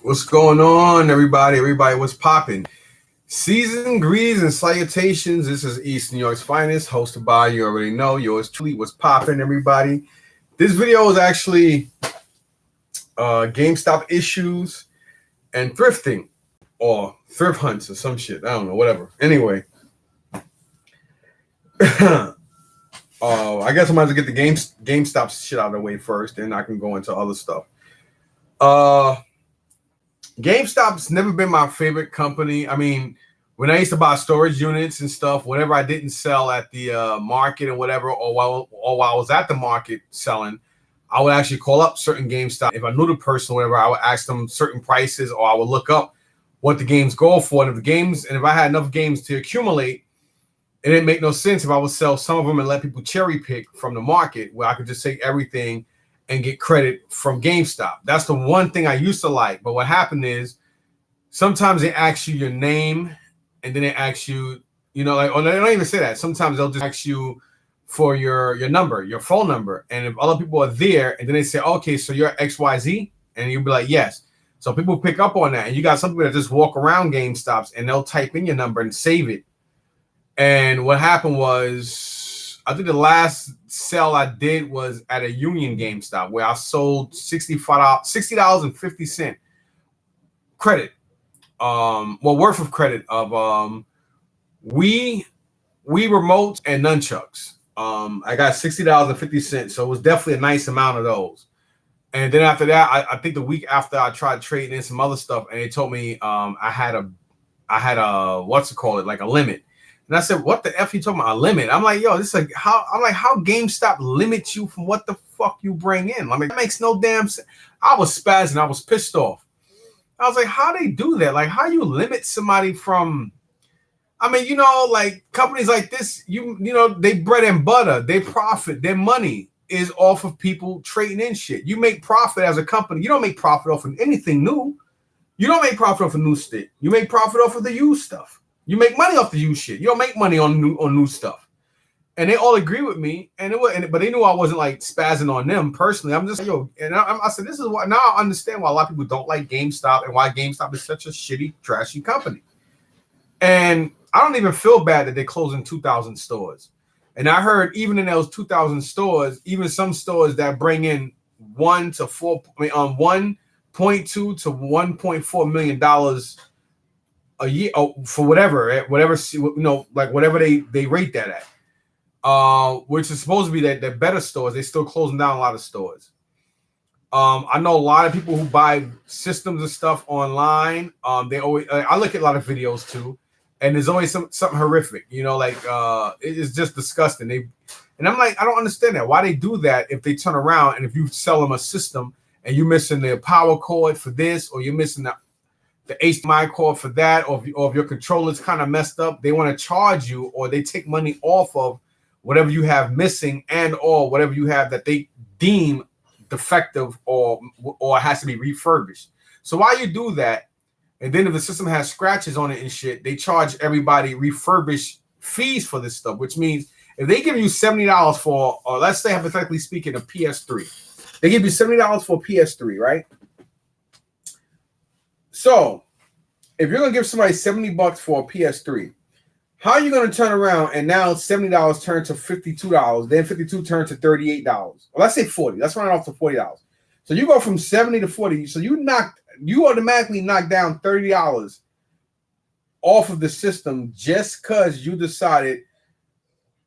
What's going on, everybody? Everybody, what's popping? Season greetings and salutations. This is East New York's finest, hosted by, you already know, yours truly. What's popping, everybody? This video is actually GameStop issues and thrifting, or thrift hunts or some shit. I don't know, whatever. Anyway, I guess I might as well get the GameStop shit out of the way first, then I can go into other stuff. GameStop's never been my favorite company. I mean, when I used to buy storage units and stuff, whatever I didn't sell at the market and whatever, or while I was at the market selling, I would actually call up certain GameStop. If I knew the person or whatever, I would ask them certain prices, or I would look up what the games go for. And if I had enough games to accumulate, it didn't make no sense if I would sell some of them and let people cherry pick from the market, where I could just take everything and get credit from GameStop. That's the one thing I used to like. But what happened is sometimes they ask you your name, and then they ask you, or they don't even say that. Sometimes they'll just ask you for your number, your phone number. And if other people are there, and then they say, okay, so you're XYZ, and you'll be like, yes. So people pick up on that. And you got some people that just walk around GameStops and they'll type in your number and save it. And what happened was, I think the last sale I did was at a Union GameStop, where I sold $60.50 credit, worth of credit of Wii remotes and nunchucks. I got $60.50, so it was definitely a nice amount of those. And then after that, I think the week after, I tried trading in some other stuff, and they told me I had a like a limit. And I said, what the F you talking about, a limit? I'm like, yo, this is like how GameStop limits you from what the fuck you bring in. I mean, that makes no damn sense. I was spazzing. I was pissed off. I was like, how they do that? Like, how you limit somebody from, I mean, like companies like this, they bread and butter, they profit, their money is off of people trading in shit. You make profit as a company. You don't make profit off of anything new. You don't make profit off of new shit. You make profit off of the used stuff. You make money off the used shit. You don't make money on new stuff. And they all agree with me. But they knew I wasn't like spazzing on them personally. I'm just like, yo, and I said, this is why now I understand why a lot of people don't like GameStop and why GameStop is such a shitty, trashy company. And I don't even feel bad that they're closing 2,000 stores. And I heard even in those 2,000 stores, even some stores that bring in $1.2 to $1.4 million a year, for whatever like whatever they rate that at, which is supposed to be that better stores. They're still closing down a lot of stores. I know a lot of people who buy systems and stuff online. They always, I look at a lot of videos too, and there's always something horrific. It's just disgusting. And I'm like, I don't understand that. Why they do that if they turn around and if you sell them a system and you're missing the power cord for this, or you're missing the HDMI cord for that, or if your controller's kind of messed up, they want to charge you, or they take money off of whatever you have missing and or whatever you have that they deem defective or has to be refurbished. So why you do that, and then if the system has scratches on it and shit, they charge everybody refurbished fees for this stuff, which means if they give you $70 for, or let's say hypothetically speaking, a PS3, they give you $70 for a PS3, right? So, if you're gonna give somebody $70 for a PS3, how are you gonna turn around and now $70 turn to $52, then $52 turn to $38? Well, let's say $40. Let's run it off to $40. So you go from $70 to $40. So you automatically knock down $30 off of the system just because you decided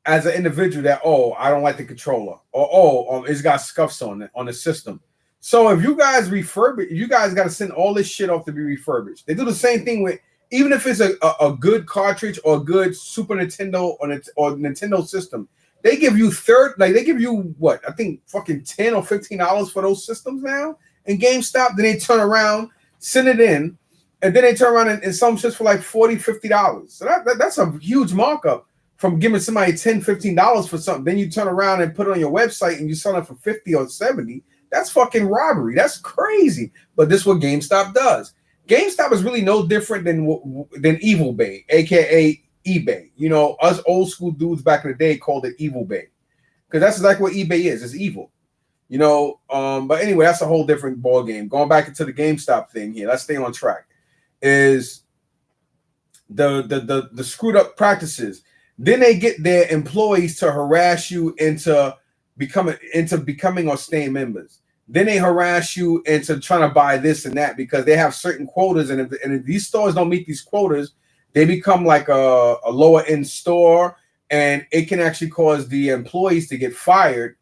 as an individual that, I don't like the controller, or it's got scuffs on the system. So if you guys refurbish, you guys got to send all this shit off to be refurbished. They do the same thing with, even if it's a good cartridge or a good Super Nintendo or Nintendo system, they give you they give you what? I think fucking $10 or $15 for those systems now in GameStop. Then they turn around, send it in, and then they turn around and sell them shit for like $40, $50. So that's a huge markup from giving somebody $10, $15 for something. Then you turn around and put it on your website and you sell it for $50 or $70. That's fucking robbery. That's crazy. But this is what GameStop does. GameStop is really no different than Evil Bay, aka eBay. Us old school dudes back in the day called it Evil Bay, because that's exactly what eBay is. It's evil. You know, but anyway, that's a whole different ball game. Going back into the GameStop thing here, let's stay on track. Is the screwed up practices. Then they get their employees to harass you into becoming or staying members. Then they harass you into trying to buy this and that because they have certain quotas, and if these stores don't meet these quotas, they become like a lower end store, and it can actually cause the employees to get fired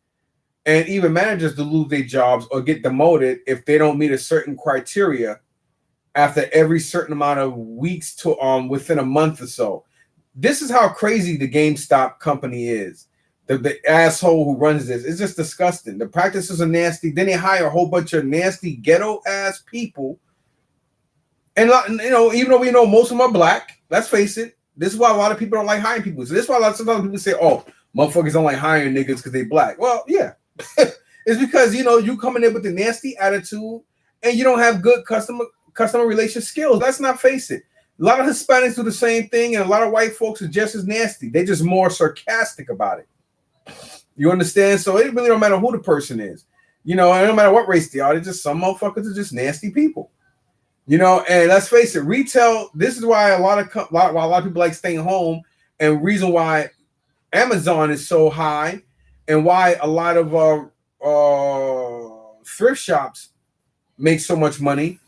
and even managers to lose their jobs or get demoted if they don't meet a certain criteria after every certain amount of weeks to within a month or so. This is how crazy the GameStop company is. The asshole who runs this, it's just disgusting. The practices are nasty. Then they hire a whole bunch of nasty ghetto ass people. And you know, even though we know most of them are black, let's face it. This is why a lot of people don't like hiring people. So this is why sometimes people say, "Oh, motherfuckers don't like hiring niggas because they black." Well, yeah, it's because you know you coming in with the nasty attitude and you don't have good customer relation skills. Let's not face it. A lot of Hispanics do the same thing, and a lot of white folks are just as nasty. They're just more sarcastic about it. You understand? So it really don't matter who the person is. You know, and no matter what race they are, they're just some motherfuckers are just nasty people. You know, and let's face it, retail. This is why a lot of people like staying home, and reason why Amazon is so high, and why a lot of thrift shops make so much money.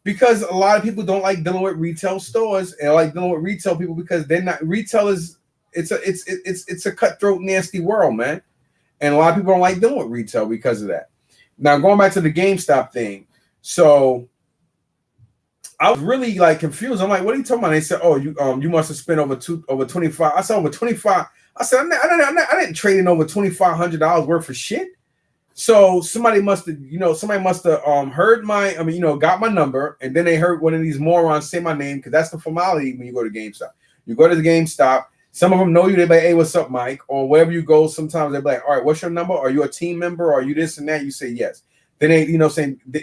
Because a lot of people don't like dealing with retail stores and like dealing with retail people because they're not retail is it's a cutthroat, nasty world, man. And a lot of people don't like dealing with retail because of that. Now going back to the GameStop thing, so I was really like confused. I'm like, what are you talking about? They said, oh, you must have spent over 25. I said over 25. I said I didn't trade in over $2,500 worth of shit. So somebody must have, heard got my number, and then they heard one of these morons say my name, because that's the formality when you go to GameStop. You go to the GameStop, some of them know you, they're like, hey, what's up, Mike? Or wherever you go, sometimes they're like, all right, what's your number? Are you a team member? Are you this and that? You say yes. Then they,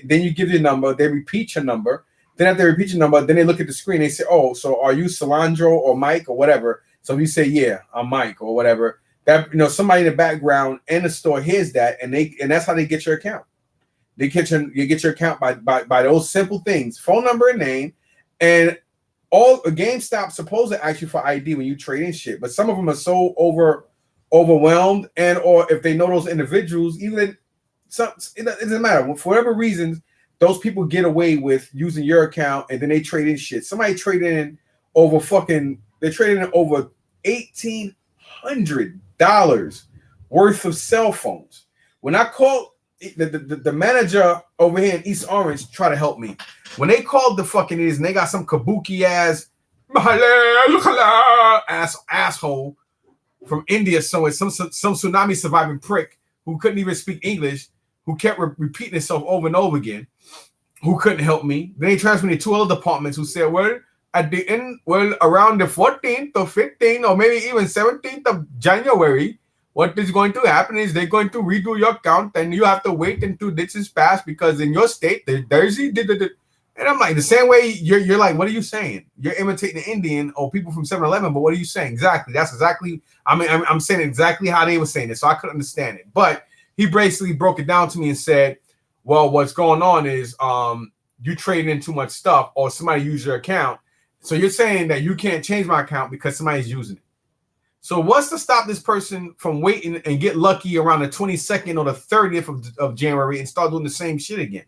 then you give your number, they repeat your number. Then after they repeat your number, then they look at the screen, they say, oh, so are you Solandro or Mike or whatever? So if you say, yeah, I'm Mike or whatever, that somebody in the background in the store hears that, and that's how they get your account. You get your account by those simple things: phone number and name. And all GameStop supposed to ask you for ID when you trade in shit, but some of them are so overwhelmed, and or if they know those individuals, it doesn't matter for whatever reasons, those people get away with using your account, and then they trade in shit. Somebody traded in over over $1,800 worth of cell phones. When I called the manager over here in East Orange, try to help me. When they called the fucking and they got some kabuki ass asshole from India, so it's some tsunami surviving prick who couldn't even speak English, who kept repeating himself over and over again, who couldn't help me. Then they transferred me to two other departments who said, well, at the end, around the 14th or 15th or maybe even 17th of January, what is going to happen is they're going to redo your account, and you have to wait until this is passed because in your state, there's and I'm like, the same way you're like, what are you saying? You're imitating the Indian or people from 7-Eleven, but what are you saying? Exactly. That's exactly, I'm saying exactly how they were saying it, so I couldn't understand it. But he basically broke it down to me and said, well, what's going on is you trading in too much stuff or somebody used your account. So you're saying that you can't change my account because somebody's using it. So what's to stop this person from waiting and get lucky around the 22nd or the 30th of January and start doing the same shit again?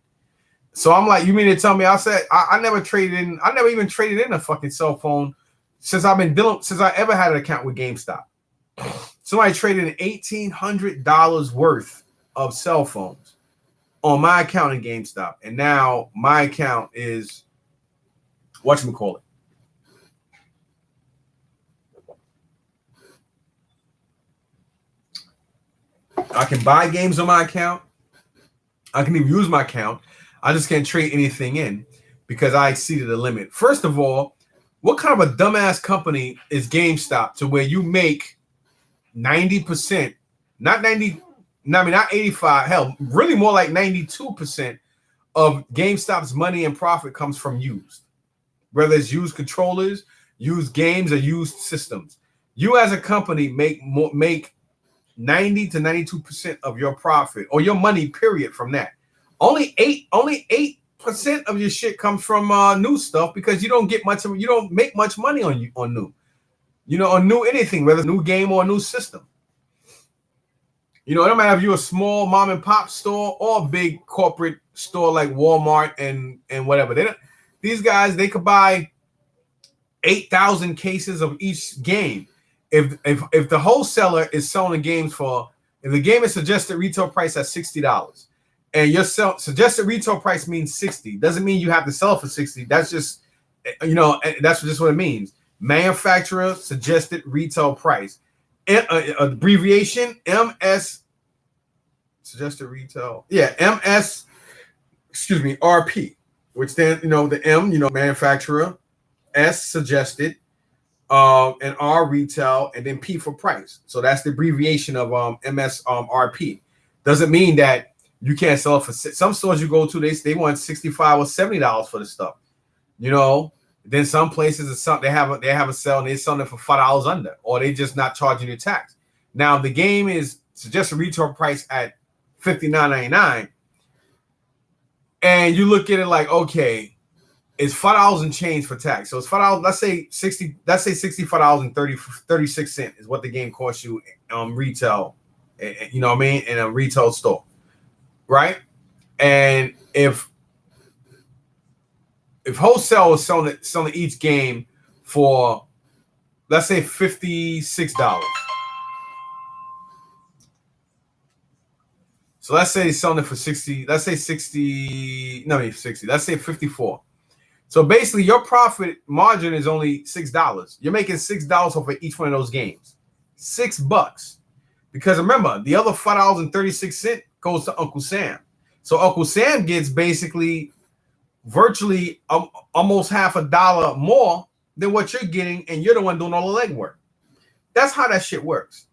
So I'm like, you mean to tell me? I said I never even traded in a fucking cell phone since I ever had an account with GameStop. Somebody traded in $1,800 worth of cell phones on my account in GameStop, and now my account is whatchamacallit. I can buy games on my account. I can even use my account. I just can't trade anything in because I exceeded the limit. First of all, what kind of a dumbass company is GameStop to where you make 90%, not 85, hell, really more like 92% of GameStop's money and profit comes from used, whether it's used controllers, used games, or used systems. You as a company make 90 to 92% of your profit or your money, period, from that. Only 8% of your shit comes from new stuff, because you don't make much money on new. On new anything, whether it's a new game or a new system. It don't matter if you're a small mom and pop store or a big corporate store like Walmart and whatever. These guys, they could buy 8,000 cases of each game. If the wholesaler is selling games if the game is suggested retail price at $60, and your suggested retail price means 60, doesn't mean you have to sell it for 60. That's just, that's just what it means. Manufacturer suggested retail price. Abbreviation MS, suggested retail. Yeah, MS, RP, which stands, the M, manufacturer, S, suggested, and R, retail, and then P for price. So that's the abbreviation of MSRP. Doesn't mean that you can't sell it for some stores you go to. They want $65 or $70 for the stuff. Then some places they have a sale and they're selling it for $5 under, or they just not charging you tax. Now, if the game is suggested retail price at $59.99, and you look at it like, okay, it's $5 and change for tax. So it's $5. Let's say $65.36 is what the game costs you retail. You know what I mean? In a retail store, right? And if wholesale is selling each game for, let's say, $56. So let's say he's selling it for 60. Let's say 60. No, 60. Let's say 54. So basically, your profit margin is only $6. You're making $6 off of each one of those games. $6. Because remember, the other $5.36 goes to Uncle Sam. So Uncle Sam gets basically virtually almost half a dollar more than what you're getting, and you're the one doing all the legwork. That's how that shit works.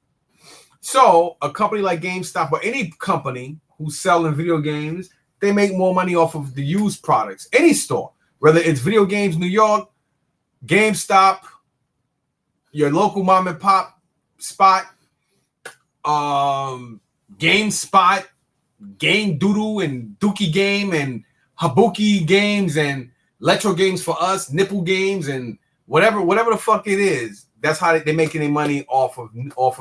So a company like GameStop, or any company who's selling video games, they make more money off of the used products. Any store, whether it's Video Games New York, GameStop, your local mom and pop spot, GameSpot, Game Doodle, and Dookie Game, and Habuki Games, and Electro Games for Us, Nipple Games, and whatever the fuck it is. That's how they're making their money off of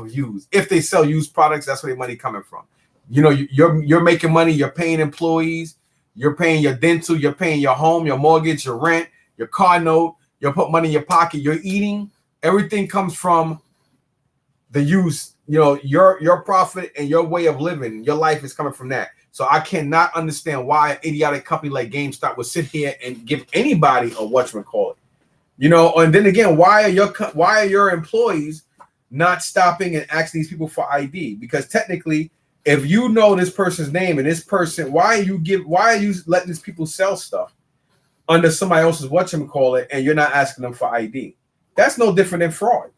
used. If they sell used products, that's where their money coming from. You're making money. You're paying employees. You're paying your dental. You're paying your home, your mortgage, your rent, your car note. You put money in your pocket. You're eating. Everything comes from the use. Your profit and your way of living. Your life is coming from that. So I cannot understand why an idiotic company like GameStop would sit here and give anybody a whatchamacallit. And then again, why are your employees not stopping and asking these people for ID? Because technically, if you know this person's name and this person, why are you letting these people sell stuff under somebody else's whatchamacallit, and you're not asking them for ID? That's no different than fraud.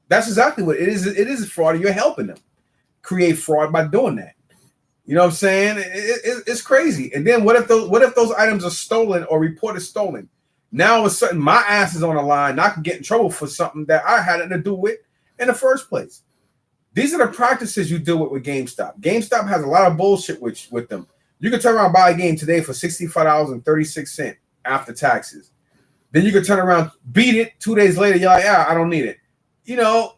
That's exactly what it is. It is fraud, and you're helping them create fraud by doing that. You know what I'm saying? It's crazy. And then what if those items are stolen or reported stolen? Now, all of a sudden, my ass is on the line, and I can get in trouble for something that I had nothing to do with in the first place. These are the practices you deal with GameStop. GameStop has a lot of bullshit with them. You can turn around and buy a game today for $65.36 after taxes. Then you can turn around, beat it 2 days later. You're like, I don't need it. Now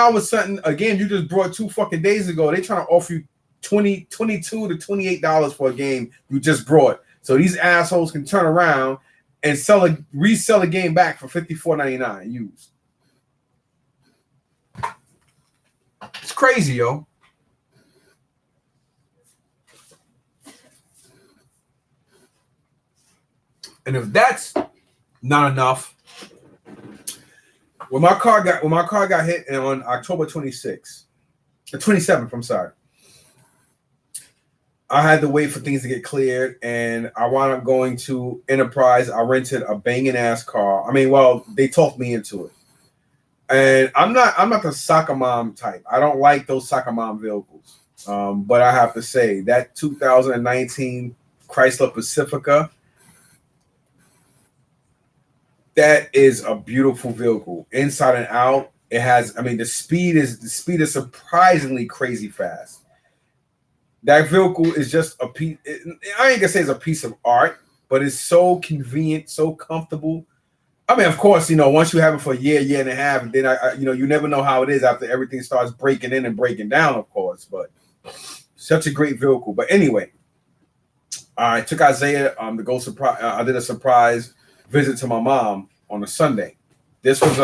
all of a sudden, a game you just brought 2 fucking days ago, they trying to offer you $22 to $28 for a game you just brought. So these assholes can turn around and resell a game back for $54.99 used. It's crazy, yo. And if that's not enough, when my car got hit on October 27th, I'm sorry, I had to wait for things to get cleared, and I wound up going to Enterprise. I rented a banging ass car. They talked me into it. And I'm not the soccer mom type. I don't like those soccer mom vehicles. But I have to say that 2019 Chrysler Pacifica, that is a beautiful vehicle, inside and out. It has, I mean, the speed is surprisingly crazy fast. That vehicle is just a piece. I ain't gonna say it's a piece of art, but it's so convenient, so comfortable. I mean, of course, once you have it for a year and a half, and then you never know how it is after everything starts breaking in and breaking down, of course. But such a great vehicle. But anyway, I took Isaiah to go surprise. I did a surprise visit to my mom on a Sunday. This was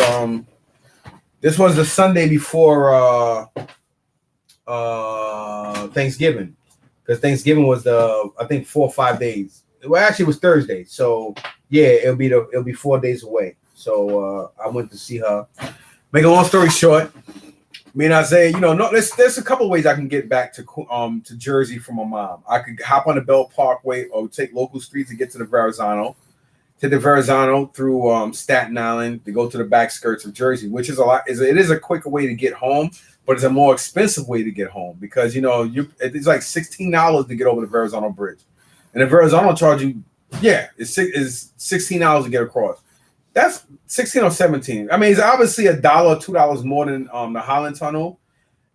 the Sunday before Thanksgiving, because Thanksgiving was I think 4 or 5 days. Well, actually, it was Thursday. So yeah, it'll be 4 days away. So I went to see her. Make a long story short, me and Isaiah, there's a couple ways I can get back to Jersey from my mom. I could hop on the Belt Parkway or take local streets to get to the Verrazano. To the Verrazano through Staten Island to go to the back skirts of Jersey, which is it is a quicker way to get home, but it's a more expensive way to get home because it's like $16 to get over the Verrazano Bridge, and the Verrazano charge you, it's $16 to get across. That's 16 or 17. I mean, it's obviously $1 or $2 more than the Holland Tunnel.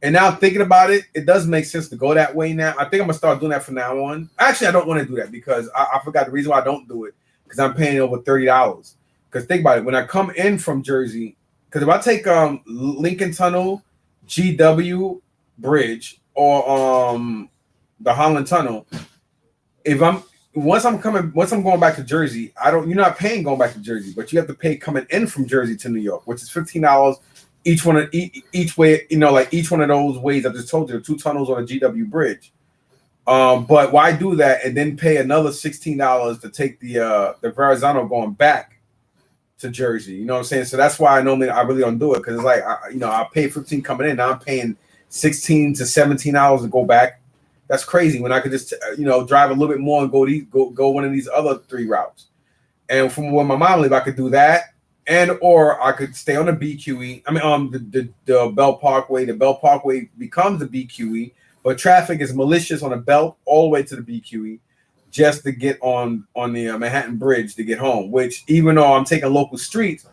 And now thinking about it, it does make sense to go that way now. I think I'm gonna start doing that from now on. Actually, I don't want to do that because I forgot the reason why I don't do it. Because I'm paying over $30. Because think about it, when I come in from Jersey, because if I take Lincoln Tunnel, GW Bridge, or the Holland Tunnel, once I'm going back to Jersey, you're not paying going back to Jersey, but you have to pay coming in from Jersey to New York, which is $15 each way. Like each one of those ways I just told you, the 2 tunnels on the GW Bridge. But why do that and then pay another $16 to take the Verrazano going back to Jersey? You know what I'm saying? So that's why I really don't do it, because it's like I pay $15 coming in. Now I'm paying $16 to $17 to go back. That's crazy. When I could just drive a little bit more and go one of these other 3 routes. And from where my mom lives, I could do that, or I could stay on the BQE. I mean, the Belt Parkway. The Belt Parkway becomes the BQE. But traffic is malicious on the Belt all the way to the BQE just to get on the Manhattan Bridge to get home. Which, even though I'm taking local streets,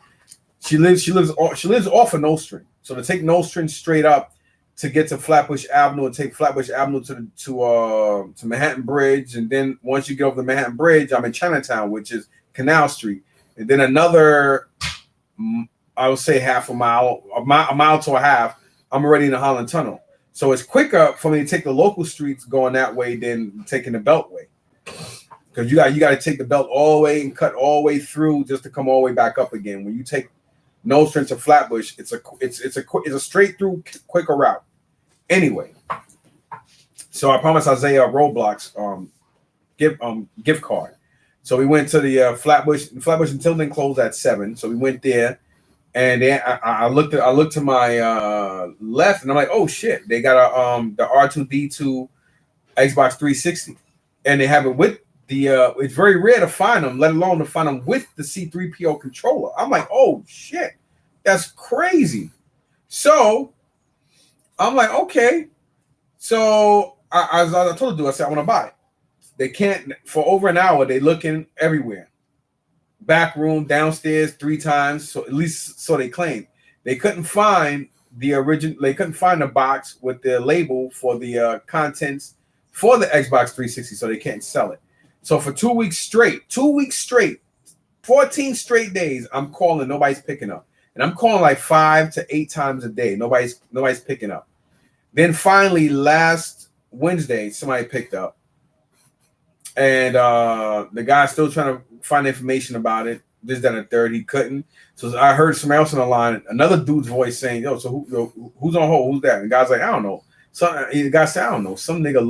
she lives off of Nostrand. So to take Nostrand straight up to get to Flatbush Avenue and take Flatbush Avenue to Manhattan Bridge, and then once you get over the Manhattan Bridge, I'm in Chinatown, which is Canal Street, and then another, I would say a mile to a half, I'm already in the Holland Tunnel. So it's quicker for me to take the local streets going that way than taking the Beltway, because you got to take the Belt all the way and cut all the way through just to come all the way back up again. When you take Nostrand to Flatbush, it's a straight through quicker route. Anyway, so I promised Isaiah a Roblox gift card. So we went to the Flatbush and Tilden closed at 7. So we went there. And then I looked to my left, and I'm like, oh shit, they got the R2D2 Xbox 360, and they have it with the. It's very rare to find them, let alone to find them with the C3PO controller. I'm like, oh shit, that's crazy. So I'm like, okay. So as I told you, I said I want to buy it. They can't for over an hour. They looking everywhere. Back room, downstairs 3 times, so at least so they claim. They couldn't find the original. They couldn't find the box with the label for the contents for the Xbox 360, so they can't sell it. So for 2 weeks straight, 14 straight days, I'm calling. Nobody's picking up, and I'm calling like 5 to 8 times a day. Nobody's picking up. Then finally, last Wednesday, somebody picked up. And the guy's still trying to find information about it. This, that, and the third. He couldn't. So I heard somebody else on the line, another dude's voice saying, "Yo, so who's on hold? Who's that?" And the guy's like, "I don't know." So the guy said, "I don't know. Some nigga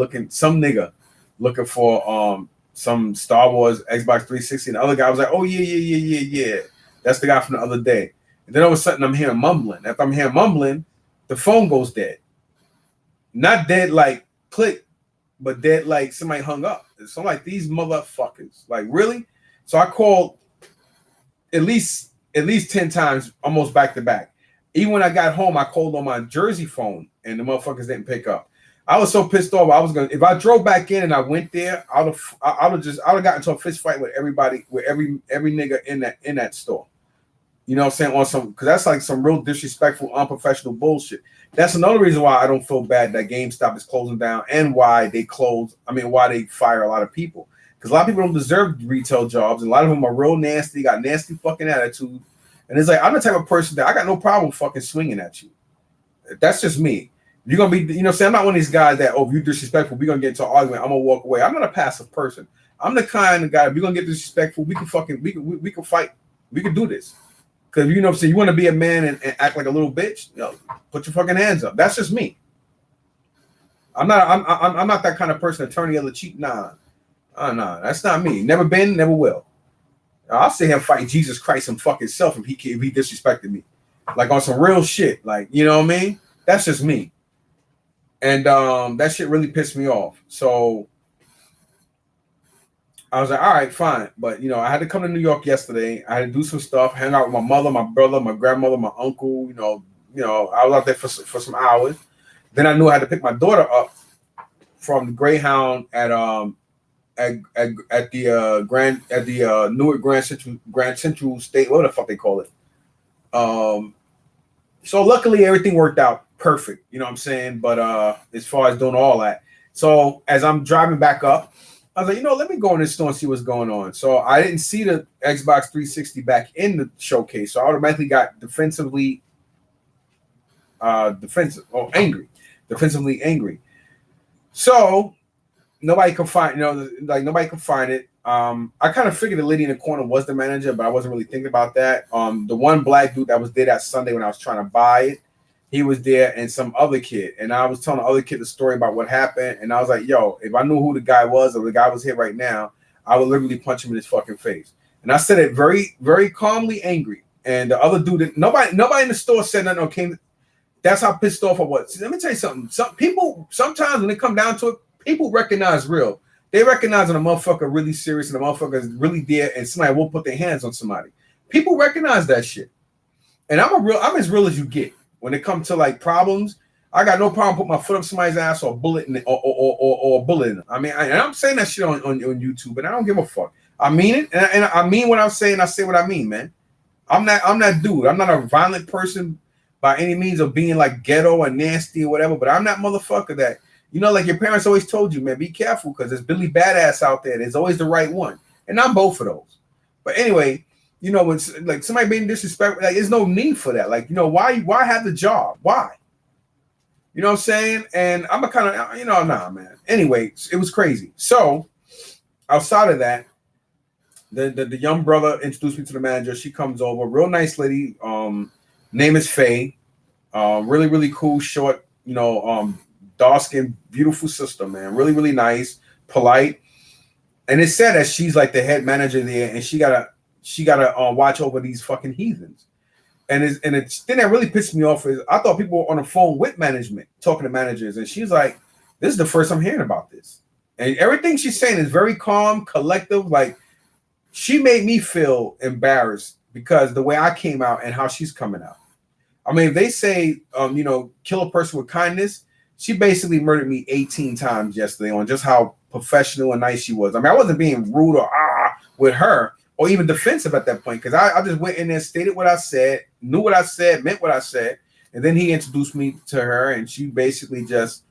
looking for some Star Wars Xbox 360." And the other guy was like, "Oh yeah. That's the guy from the other day." And then all of a sudden, I'm hearing mumbling. After I'm hearing mumbling, the phone goes dead. Not dead like click, but dead like somebody hung up. So I'm like, these motherfuckers, like, really? So I called at least 10 times, almost back to back. Even when I got home, I called on my Jersey phone, and the motherfuckers didn't pick up. I was so pissed off. If I drove back in and I went there, I would have gotten into a fist fight with everybody, with every nigga in that store. You know what I'm saying? On some, because that's like some real disrespectful, unprofessional bullshit. That's another reason why I don't feel bad that GameStop is closing down and why they close. I mean, why they fire a lot of people. Because a lot of people don't deserve retail jobs, and a lot of them are real nasty, got nasty fucking attitude. And it's like, I'm the type of person that I got no problem fucking swinging at you. That's just me. You're gonna be, you know, say I'm not one of these guys that, oh, if you're disrespectful, we're gonna get into an argument. I'm gonna walk away. I'm not a passive person. I'm the kind of guy. If you're gonna get disrespectful, we can fucking we can fight. We can do this. Because you know, so you want to be a man and act like a little bitch, you know, put your fucking hands up. That's just me. I'm not that kind of person to turn the other cheek. Nah, that's not me. Never been, never will. I'll sit here and fight Jesus Christ and fuck himself if he disrespected me, like on some real shit. Like, you know what I mean? That's just me. And that shit really pissed me off. So I was like, all right, fine. But, you know, I had to come to New York yesterday. I had to do some stuff, hang out with my mother, my brother, my grandmother, my uncle. You know, I was out there for some hours. Then I knew I had to pick my daughter up from the Greyhound at the Newark Grand Central State, what the fuck they call it. So luckily everything worked out perfect, you know what I'm saying? But as far as doing all that. So as I'm driving back up, I was like, you know, let me go in this store and see what's going on. So I didn't see the Xbox 360 back in the showcase. So I automatically got defensively angry. So nobody could find, nobody could find it. I kind of figured the lady in the corner was the manager, but I wasn't really thinking about that. The one black dude that was there that Sunday when I was trying to buy it, he was there, and some other kid. And I was telling the other kid the story about what happened. And I was like, yo, if I knew who the guy was or the guy was here right now, I would literally punch him in his fucking face. And I said it very, very calmly angry. And the other dude, nobody in the store said nothing or came. That's how pissed off I was. Let me tell you something. Some people, sometimes when it come down to it, people recognize real. They recognize when a motherfucker really serious and a motherfucker is really there and somebody will put their hands on somebody. People recognize that shit. And I'm as real as you get. When it comes to like problems, I got no problem putting my foot up somebody's ass or bullet in it, or bullet in them. I mean, I'm saying that shit on YouTube, and I don't give a fuck. I mean it, and I mean what I'm saying. I say what I mean, man. I'm that dude. I'm not a violent person by any means of being like ghetto and nasty or whatever, but I'm that motherfucker that, you know, like your parents always told you, man, be careful because there's Billy Badass out there. There's always the right one. And I'm both of those. But anyway, you know, when like somebody being disrespectful, like there's no need for that. Like, you know, why have the job? Why? You know what I'm saying? And I'm a kind of, you know, nah, man. Anyway, it was crazy. So outside of that, the young brother introduced me to the manager. She comes over, real nice lady. Name is Faye. Really, really cool, short, you know, dark skin, beautiful sister, man. Really, really nice, polite. And it said that she's like the head manager there, and she gotta watch over these fucking heathens. And it's thing that really pissed me off is I thought people were on the phone with management, talking to managers, and she's like, "This is the first I'm hearing about this." And everything she's saying is very calm, collective. Like she made me feel embarrassed because the way I came out and how she's coming out. I mean, if they say, you know, kill a person with kindness, she basically murdered me 18 times yesterday on just how professional and nice she was. I mean, I wasn't being rude or with her or even defensive at that point because I just went in there, stated what I said, knew what I said, meant what I said, and then he introduced me to her, and she basically just,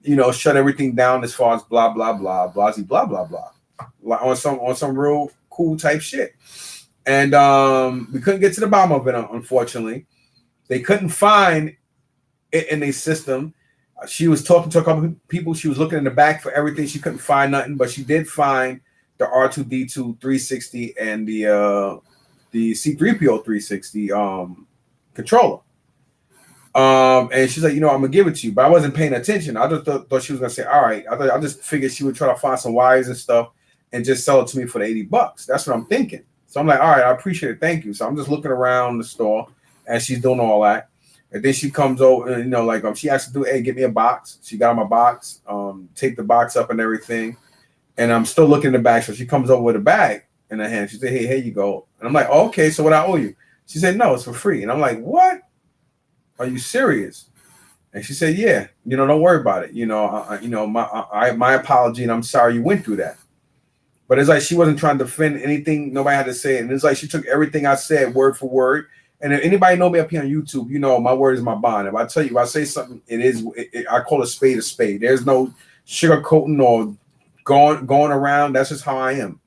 you know, shut everything down as far as blah blah blah, blah blah blah blah, like on some real cool type shit. And we couldn't get to the bottom of it, unfortunately. They couldn't find it in their system. She was talking to a couple of people. She was looking in the back for everything. She couldn't find nothing, but she did find the R2D2 360 and the C3PO 360 controller. And she's like, you know, I'm gonna give it to you, but I wasn't paying attention. I just thought she was gonna say, all right. I just figured she would try to find some wires and stuff and just sell it to me for the $80. That's what I'm thinking. So I'm like, all right, I appreciate it, thank you. So I'm just looking around the store as she's doing all that. And then she comes over, and, you know, like she asked to do, hey, get me a box. She got my box, take the box up and everything. And I'm still looking in the bag. So she comes over with a bag in her hand. She said, hey, here you go. And I'm like, oh, okay, so what I owe you? She said, no, it's for free. And I'm like, what? Are you serious? And she said, yeah, you know, don't worry about it. You know, my apology, and I'm sorry you went through that. But it's like she wasn't trying to defend anything nobody had to say. And it's like she took everything I said word for word. And if anybody know me up here on YouTube, you know my word is my bond. If I tell you, if I say something, it is. I call a spade a spade. There's no sugarcoating or going around. That's just how I am.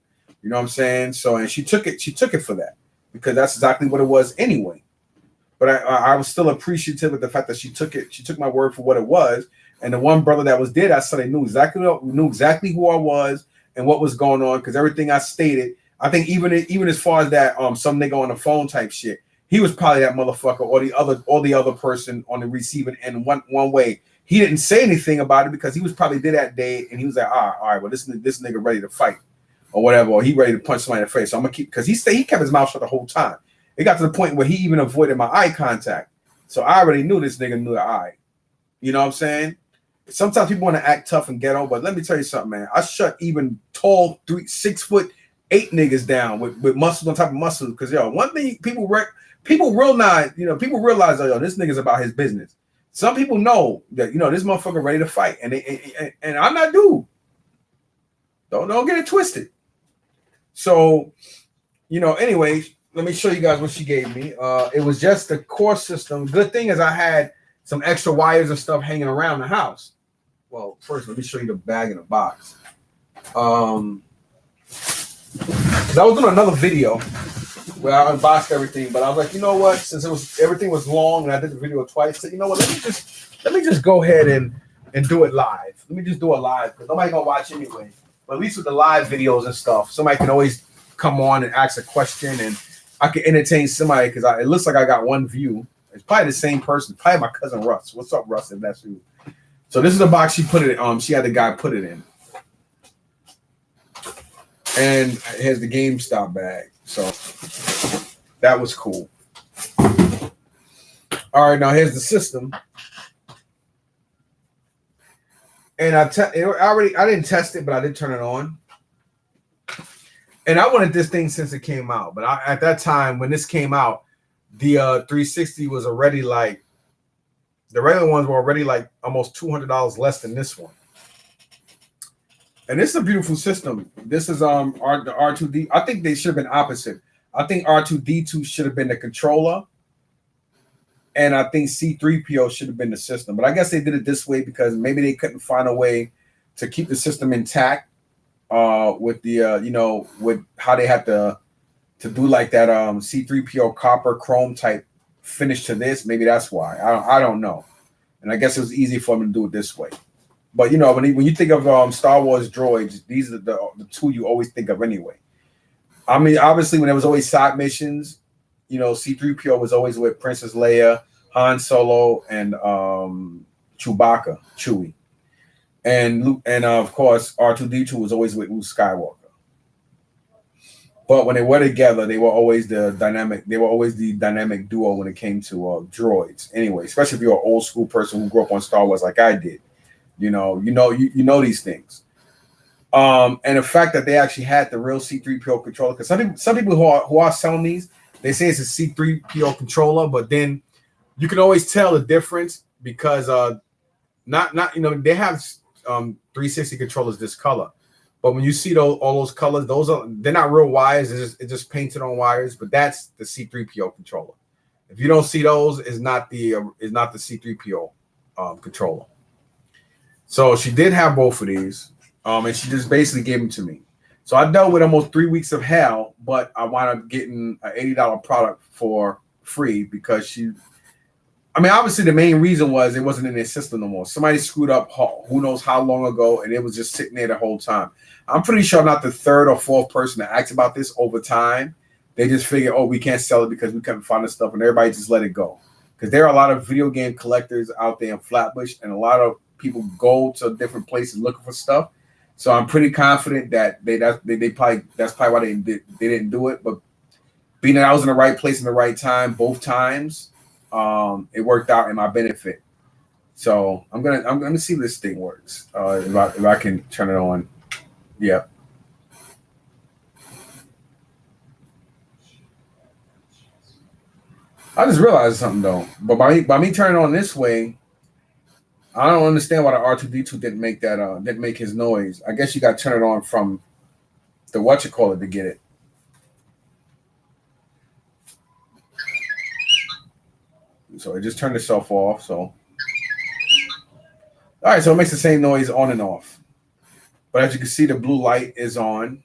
You know what I'm saying? So, and she took it. She took it for that because that's exactly what it was anyway. But I was still appreciative of the fact that she took it. She took my word for what it was. And the one brother that was there, I said, they knew exactly who I was and what was going on, because everything I stated, I think even as far as that some nigga on the phone type shit, he was probably that motherfucker or the other person on the receiving end one way. He didn't say anything about it because he was probably there that day and he was like, all right, well this nigga ready to fight or whatever, or he ready to punch somebody in the face. So I'm gonna keep, because he kept his mouth shut the whole time. It got to the point where he even avoided my eye contact. So I already knew this nigga knew the eye. You know what I'm saying? Sometimes people want to act tough and ghetto, but let me tell you something, man. I shut even tall 6'8" niggas down with muscles on top of muscles. Because one thing people realize, yo, this nigga's about his business. Some people know that this motherfucker ready to fight, and I'm not dude. Don't get it twisted. So, anyway, let me show you guys what she gave me. It was just the core system. Good thing is I had some extra wires and stuff hanging around the house. Well, first, let me show you the bag in the box. Because I was doing another video where I unboxed everything, but I was like, you know what? Since everything was long and I did the video twice, so you know what? Let me just go ahead and do it live. Let me just do it live because nobody gonna watch anyway. But at least with the live videos and stuff, somebody can always come on and ask a question, and I can entertain somebody because it looks like I got one view. It's probably the same person, probably my cousin Russ. What's up, Russ? If that's you. So this is the box she put it in. She had the guy put it in. And here's the GameStop bag. So that was cool. All right, now here's the system. And I didn't test it, but I did turn it on. And I wanted this thing since it came out. But at that time, when this came out, the 360 was already like, the regular ones were already like almost $200 less than this one. And this is a beautiful system. This is the R2D. I think they should have been opposite. I think R2D2 should have been the controller. And I think C3PO should have been the system. But I guess they did it this way because maybe they couldn't find a way to keep the system intact with the with how they had to do like that C3PO copper chrome type finish to this. Maybe that's why. I don't know. And I guess it was easy for them to do it this way. But when you think of Star Wars droids, these are the two you always think of anyway. I mean, obviously when there was always side missions, C3PO was always with Princess Leia, Han Solo, and Chewbacca, Chewie. And Luke, and of course R2D2 was always with Luke Skywalker. But when they were together, they were always the dynamic duo when it came to droids. Anyway, especially if you're an old school person who grew up on Star Wars like I did, you know these things. And the fact that they actually had the real C3PO controller, because some people who are selling these, they say it's a C3PO controller, but then you can always tell the difference because they have 360 controllers this color. But when you see all those colors, they're not real wires. It's just painted on wires. But that's the C3PO controller. If you don't see those, it's not the C3PO controller. So she did have both of these, and she just basically gave them to me. So I dealt with almost 3 weeks of hell, but I wound up getting an $80 product for free because obviously the main reason was it wasn't in their system no more. Somebody screwed up who knows how long ago, and it was just sitting there the whole time. I'm pretty sure I'm not the third or fourth person to ask about this over time. They just figured, we can't sell it because we couldn't find the stuff, and everybody just let it go. Because there are a lot of video game collectors out there in Flatbush, and a lot of people go to different places looking for stuff. So I'm pretty confident that that's probably why they didn't do it. But being that I was in the right place in the right time both times, it worked out in my benefit. So I'm gonna see if this thing works. If I can turn it on. Yeah. I just realized something though. But by me turning it on this way, I don't understand why the R2D2 didn't make his noise. I guess you got to turn it on from the what you call it to get it. So it just turned itself off. So all right, so it makes the same noise on and off. But as you can see, the blue light is on.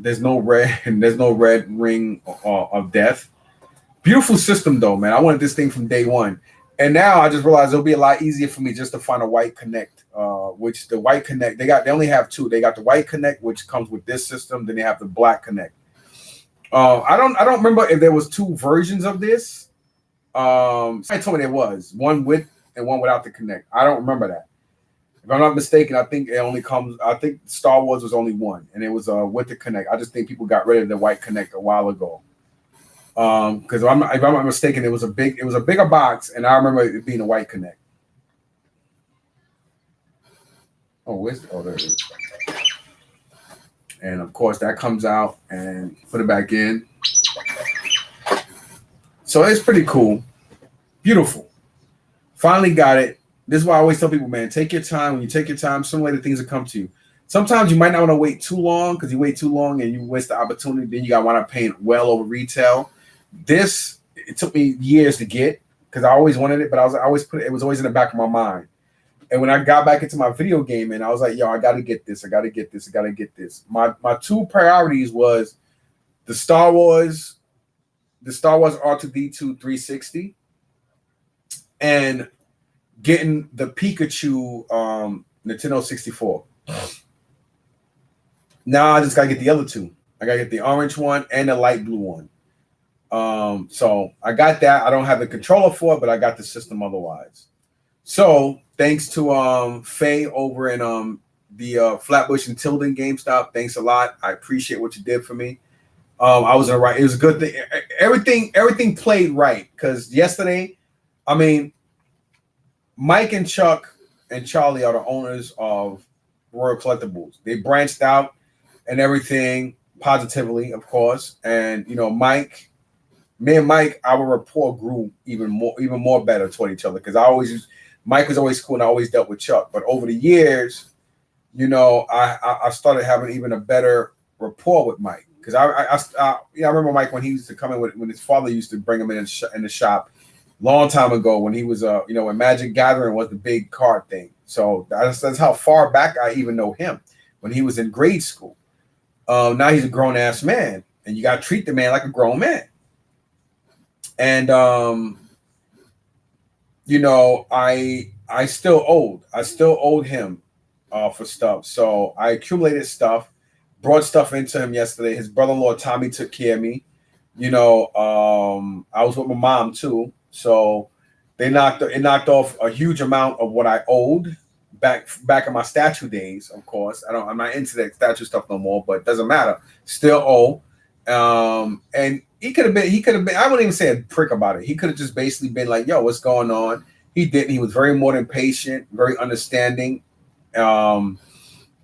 There's no red and there's no red ring of death. Beautiful system though, man. I wanted this thing from day one. And now I just realized it'll be a lot easier for me just to find a white connect, which the white connect they only have two. They got the white connect, which comes with this system, then they have the black connect. I don't remember if there was two versions of this. Somebody told me there was one with and one without the connect. I don't remember that. If I'm not mistaken, I think it only comes. I think Star Wars was only one, and it was with the connect. I just think people got rid of the white connect a while ago. Because if I'm not mistaken, it was a bigger box, and I remember it being a white connect. Oh, there it is. And of course, that comes out and put it back in. So it's pretty cool, beautiful. Finally got it. This is why I always tell people, man, take your time. When you take your time, some way the things will come to you. Sometimes you might not want to wait too long because you wait too long and you waste the opportunity. Then you got to wind up paying well over retail. This, it took me years to get because I always wanted it, but I was always in the back of my mind. And when I got back into my video gaming, I was like, yo, I got to get this. I got to get this. I got to get this. My two priorities was the Star Wars R2D2 360 and getting the Pikachu Nintendo 64. Now I just gotta get the other two. I gotta get the orange one and the light blue one. So I got that. I don't have the controller for it, but I got the system otherwise. So thanks to Faye over in the Flatbush and Tilden GameStop. Thanks a lot. I appreciate what you did for me. I was in the right. It was a good thing. Everything played right because yesterday, I mean, Mike and Chuck and Charlie are the owners of Royal Collectibles. They branched out and everything positively, of course. And you know, me and Mike, our rapport grew even more better toward each other because Mike was always cool and I always dealt with Chuck. But over the years, you know, I started having even a better rapport with Mike because I remember Mike when he used to come in when his father used to bring him in the shop. Long time ago when he was when Magic Gathering was the big card thing. So that's how far back I even know him when he was in grade school. Now he's a grown ass man and you got to treat the man like a grown man. And you know, I still owed him for stuff. So I accumulated stuff, brought stuff into him yesterday. His brother-in-law Tommy took care of me. You know, I was with my mom too. So it knocked off a huge amount of what I owed back in my statue days. Of course, I'm not into that statue stuff no more, but it doesn't matter. Still owe. And he could have been. I wouldn't even say a prick about it. He could have just basically been like, "Yo, what's going on?" He didn't. He was very more than patient, very understanding. And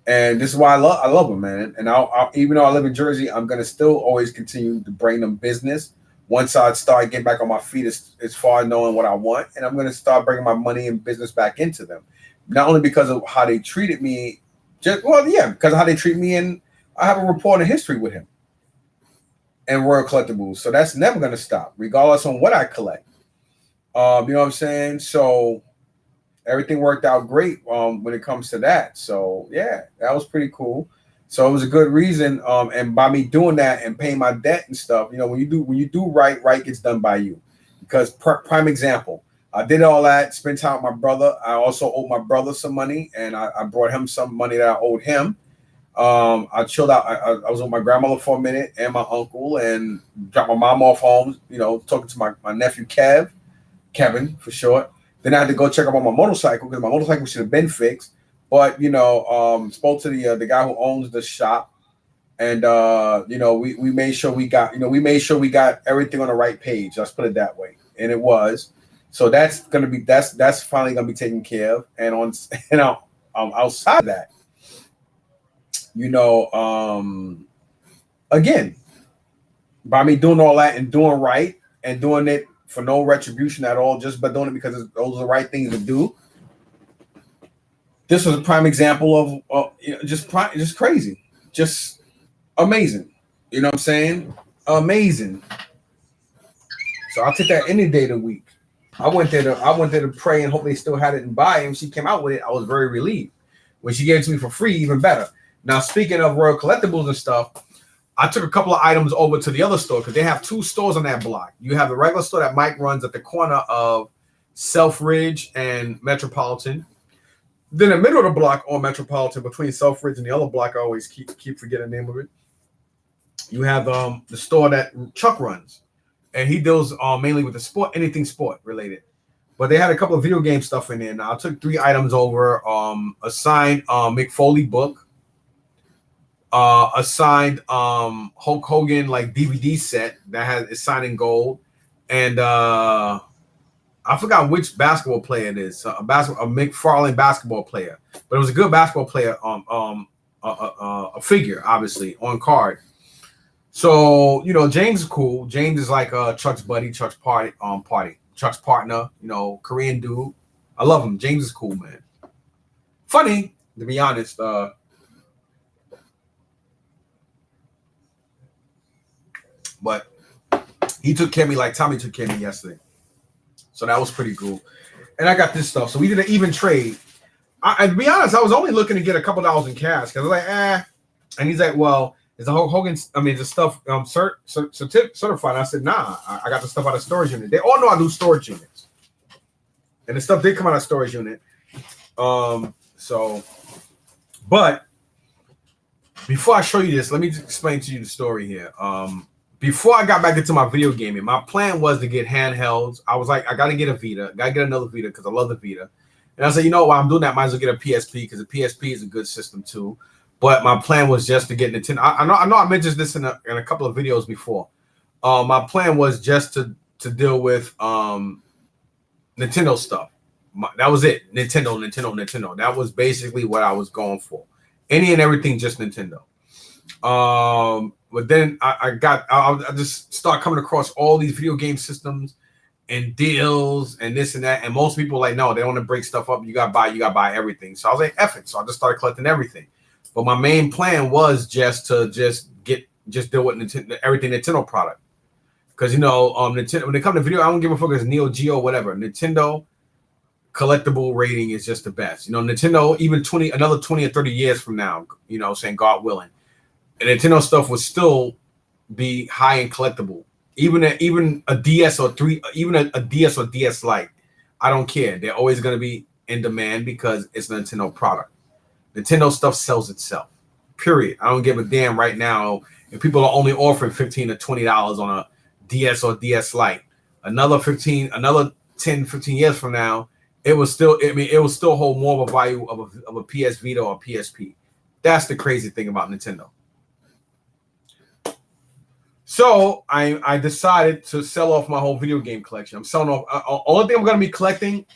this is why I love him, man. And I'll even though I live in Jersey, I'm gonna still always continue to bring them business. Once I start getting back on my feet as far as knowing what I want, and I'm going to start bringing my money and business back into them. Not only because of how they treated me, because of how they treat me, and I have a rapport and a history with him and Royal Collectibles. So that's never going to stop, regardless on what I collect. You know what I'm saying? So everything worked out great when it comes to that. So yeah, that was pretty cool. So it was a good reason, and by me doing that and paying my debt and stuff, you know, when you do right gets done by you. Because prime example, I did all that, spent time with my brother. I also owed my brother some money, and I brought him some money that I owed him. I chilled out. I was with my grandmother for a minute and my uncle, and dropped my mom off home. You know, talking to my nephew Kevin for short. Then I had to go check up on my motorcycle because my motorcycle should have been fixed. But you know, spoke to the guy who owns the shop, and you know, we made sure we got everything on the right page. Let's put it that way, and it was. So that's finally gonna be taken care of. And outside of that, you know, again, by me doing all that and doing right and doing it for no retribution at all, just by doing it because those are the right things to do. This was a prime example of you know, just crazy. just amazing. You know what I'm saying? Amazing. So I'll take that any day of the week. I went there to pray and hope they still had it and buy it. And she came out with it. I was very relieved. When she gave it to me for free, even better. Now, speaking of Royal Collectibles and stuff, I took a couple of items over to the other store because they have two stores on that block. You have the regular store that Mike runs at the corner of Selfridge and Metropolitan. Then in the middle of the block on Metropolitan, between Selfridge and the other block, I always keep forgetting the name of it. You have the store that Chuck runs, and he deals mainly with the sport, anything sport related. But they had a couple of video game stuff in there. Now I took 3 items over: a signed Mick Foley book, a signed Hulk Hogan like DVD set that is signed in gold, and I forgot which basketball player it is. A McFarlane basketball player, but it was a good basketball player. A figure, obviously on card. So James is cool. James is like Chuck's buddy, Chuck's Chuck's partner. Korean dude. I love him. James is cool, man. Funny, to be honest. But he took care of me like Tommy took care of me yesterday. So that was pretty cool. And I got this stuff. So we did an even trade. To be honest, I was only looking to get a couple dollars in cash because I was like, And he's like, well, is the Hulk Hogan, the stuff certified? I said, nah, I got the stuff out of storage unit. They all know I do storage units. And the stuff did come out of storage unit. But before I show you this, let me just explain to you the story here. Before I got back into my video gaming, my plan was to get handhelds. I was like, I got to get a Vita. Got to get another Vita because I love the Vita. And I said, while I'm doing that, I might as well get a PSP because the PSP is a good system too. But my plan was just to get Nintendo. I know I mentioned this in a couple of videos before. My plan was just to deal with Nintendo stuff. That was it. Nintendo. That was basically what I was going for. Any and everything, just Nintendo. But then I just start coming across all these video game systems and deals and this and that. And most people are like, no, they don't want to break stuff up. You got to buy everything. So I was like, F it. So I just started collecting everything. But my main plan was just to deal with Nintendo, everything Nintendo product. Because, Nintendo, when it comes to video, I don't give a fuck if it's Neo Geo, whatever. Nintendo collectible rating is just the best. Nintendo, even another 20 or 30 years from now, saying God willing, and Nintendo stuff would still be high and collectible. Even a DS or a DS or DS Lite, I don't care. They're always going to be in demand because it's a Nintendo product. Nintendo stuff sells itself. Period. I don't give a damn right now if people are only offering $15 to $20 on a DS or DS Lite. Another 10, 15 years from now, it will still hold more of a value of a PS Vita or PSP. That's the crazy thing about Nintendo. So I decided to sell off my whole video game collection. I'm selling off. Only thing I'm going to be collecting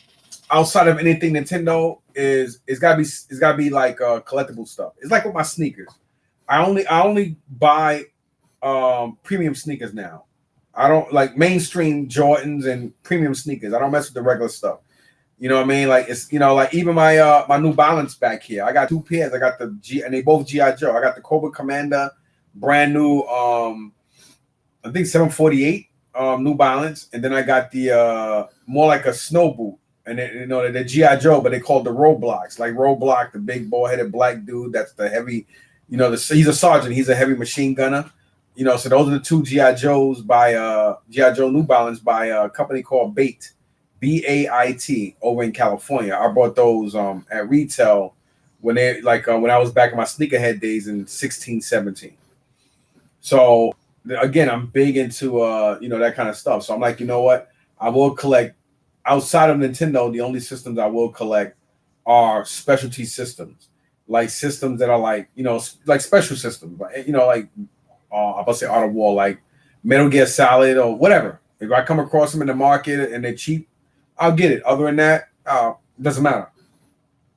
outside of anything Nintendo is gotta be like collectible stuff. It's like with my sneakers. I only buy premium sneakers now. I don't like mainstream Jordans and premium sneakers. I don't mess with the regular stuff. You know what I mean? Like it's like even my my New Balance back here. I got 2 pairs. I got the and they both GI Joe. I got the Cobra Commander, brand new. I think 748 New Balance, and then I got the more like a snow boot. And they're GI Joe, but they call it the Roadblocks. Like Roadblock, the big bald-headed black dude. That's the heavy, he's a sergeant. He's a heavy machine gunner. So those are the 2 GI Joes by GI Joe New Balance by a company called Bait, BAIT, over in California. I bought those at retail when when I was back in my sneakerhead days in 16, 17. So again, I'm big into that kind of stuff. So I'm like, you know what? I will collect. Outside of Nintendo, the only systems I will collect are specialty systems, like systems that are like special systems, like I'll say Art of War, like Metal Gear Solid or whatever. If I come across them in the market and they're cheap, I'll get it. Other than that, it doesn't matter.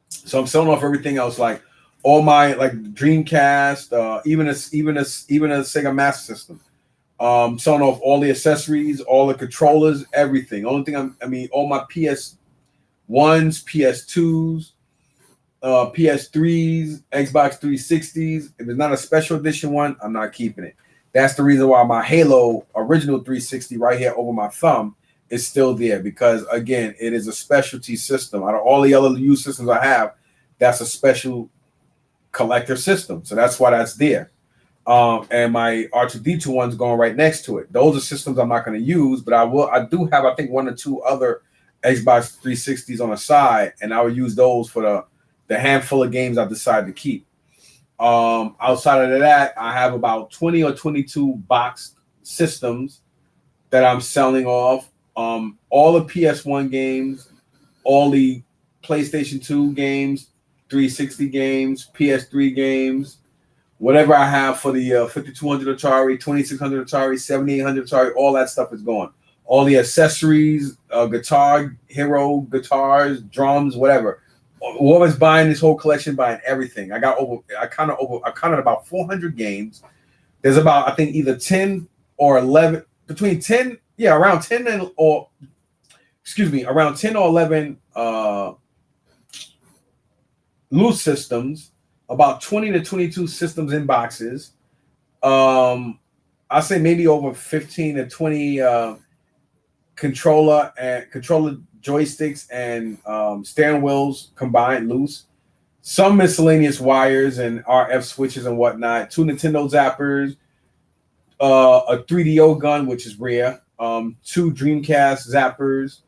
So I'm selling off everything else, like all my like Dreamcast, even a Sega Master System. Selling off all the accessories, all the controllers, everything. Only thing all my PS1s, PS2s, PS3s, Xbox 360s. If it's not a special edition one, I'm not keeping it. That's the reason why my Halo original 360 right here over my thumb is still there, because again, it is a specialty system. Out of all the other used systems I have, that's a special collector system. So that's why that's there. And my R2D2 one's going right next to it. Those are systems I'm not going to use, but I do have, I think, 1 or 2 other Xbox 360s on the side, and I will use those for the handful of games I've decided to keep. Outside of that, I have about 20 or 22 boxed systems that I'm selling off. All the PS1 games, all the PlayStation 2 games, 360 games, PS3 games, whatever I have for the 5200 Atari, 2600 Atari, 7800 Atari, all that stuff is gone. All the accessories, guitar, hero guitars, drums, whatever. Whoever's buying this whole collection, buying everything. I counted about 400 games. There's about, I think, either 10 or 11, between 10, around 10 around 10 or 11 loose systems, about 20 to 22 systems in boxes. I say maybe over 15 to 20 controller joysticks and steering wheels combined loose. Some miscellaneous wires and RF switches and whatnot. 2 Nintendo zappers, a 3DO gun, which is rare. 2 Dreamcast zappers,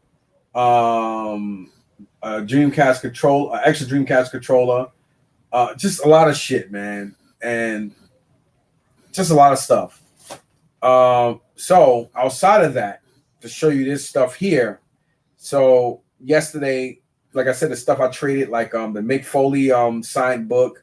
a Dreamcast control, extra Dreamcast controller. Just a lot of shit, man, and just a lot of stuff. So outside of that, to show you this stuff here. So yesterday, like I said, the stuff I traded, like the Mick Foley signed book,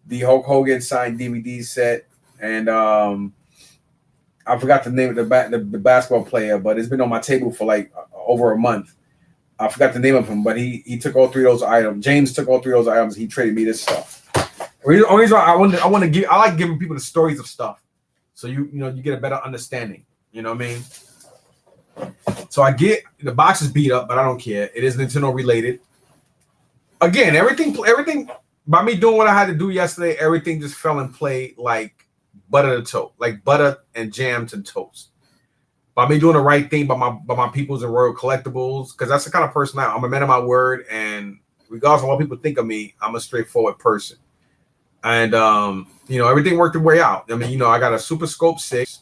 the Hulk Hogan signed DVD set, and I forgot the name of the basketball player, but it's been on my table for like over a month. I forgot the name of him, but he took all 3 of those items. James took all 3 of those items. He traded me this stuff. The only reason I like giving people the stories of stuff, so you get a better understanding. You know what I mean? So I get the box is beat up, but I don't care. It is Nintendo related. Again, everything by me doing what I had to do yesterday, everything just fell in play like butter to toast, like butter and jam to toast. By me doing the right thing by my peoples and Royal Collectibles, because that's the kind of person I'm a man of my word, and regardless of what people think of me, I'm a straightforward person. And everything worked its way out. I mean, I got a Super Scope 6.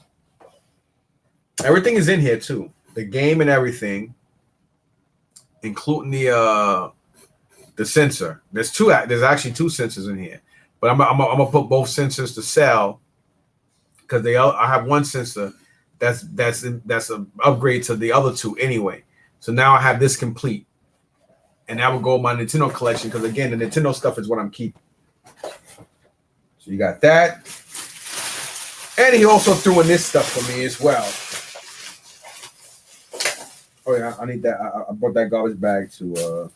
Everything is in here too. The game and everything, including the sensor. There's actually 2 sensors in here, but I'm gonna put both sensors to sell, because I have one sensor that's an upgrade to the other 2 anyway. So now I have this complete, and that will go in my Nintendo collection, because again, the Nintendo stuff is what I'm keeping. So you got that, and he also threw in this stuff for me as well. Oh yeah, I need that. I brought that garbage bag to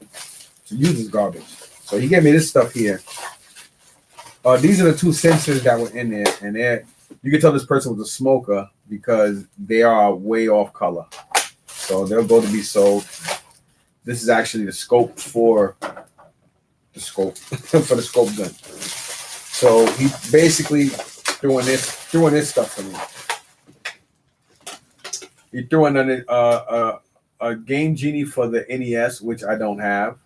use this garbage. So he gave me this stuff here. These are the 2 sensors that were in there, and you can tell this person was a smoker because they are way off color. So they'll go to be sold. This is actually the scope for the scope for the scope gun. So he basically doing this stuff for me. He threw in a Game Genie for the NES, which I don't have.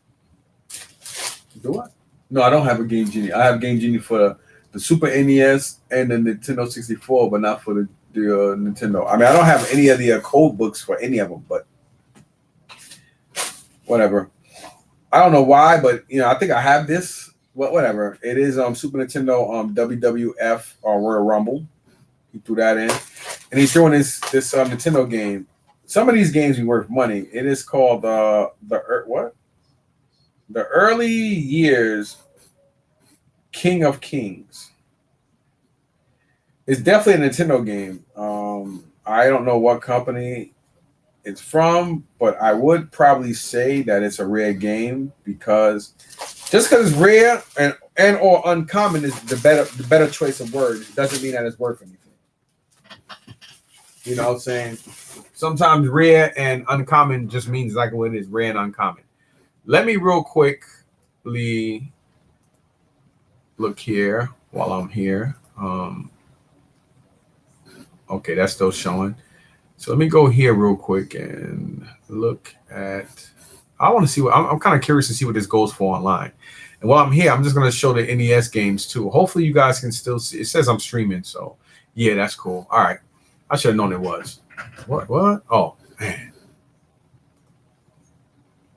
Do I? No, I don't have a Game Genie. I have Game Genie for the Super NES and the Nintendo 64, but not for the Nintendo. I mean, I don't have any of the code books for any of them, but whatever. I don't know why, but I think I have this. Whatever. It is Super Nintendo WWF or Royal Rumble. He threw that in, and he's throwing this Nintendo game. Some of these games be worth money. It is called the Early Years King of Kings. It's definitely a Nintendo game. I don't know what company it's from, but I would probably say that it's a rare game, because just because it's rare and or uncommon is the better choice of words doesn't mean that it's worth anything. You know what I'm saying? Sometimes rare and uncommon just means like what it is, rare and uncommon. Let me real quickly look here while I'm here. Okay, that's still showing. So let me go here real quick and look at. I want to see what I'm kind of curious to see what this goes for online. And while I'm here, I'm just going to show the NES games too. Hopefully, you guys can still see. It says I'm streaming, so yeah, that's cool. All right, I should have known it was. What? What? Oh man.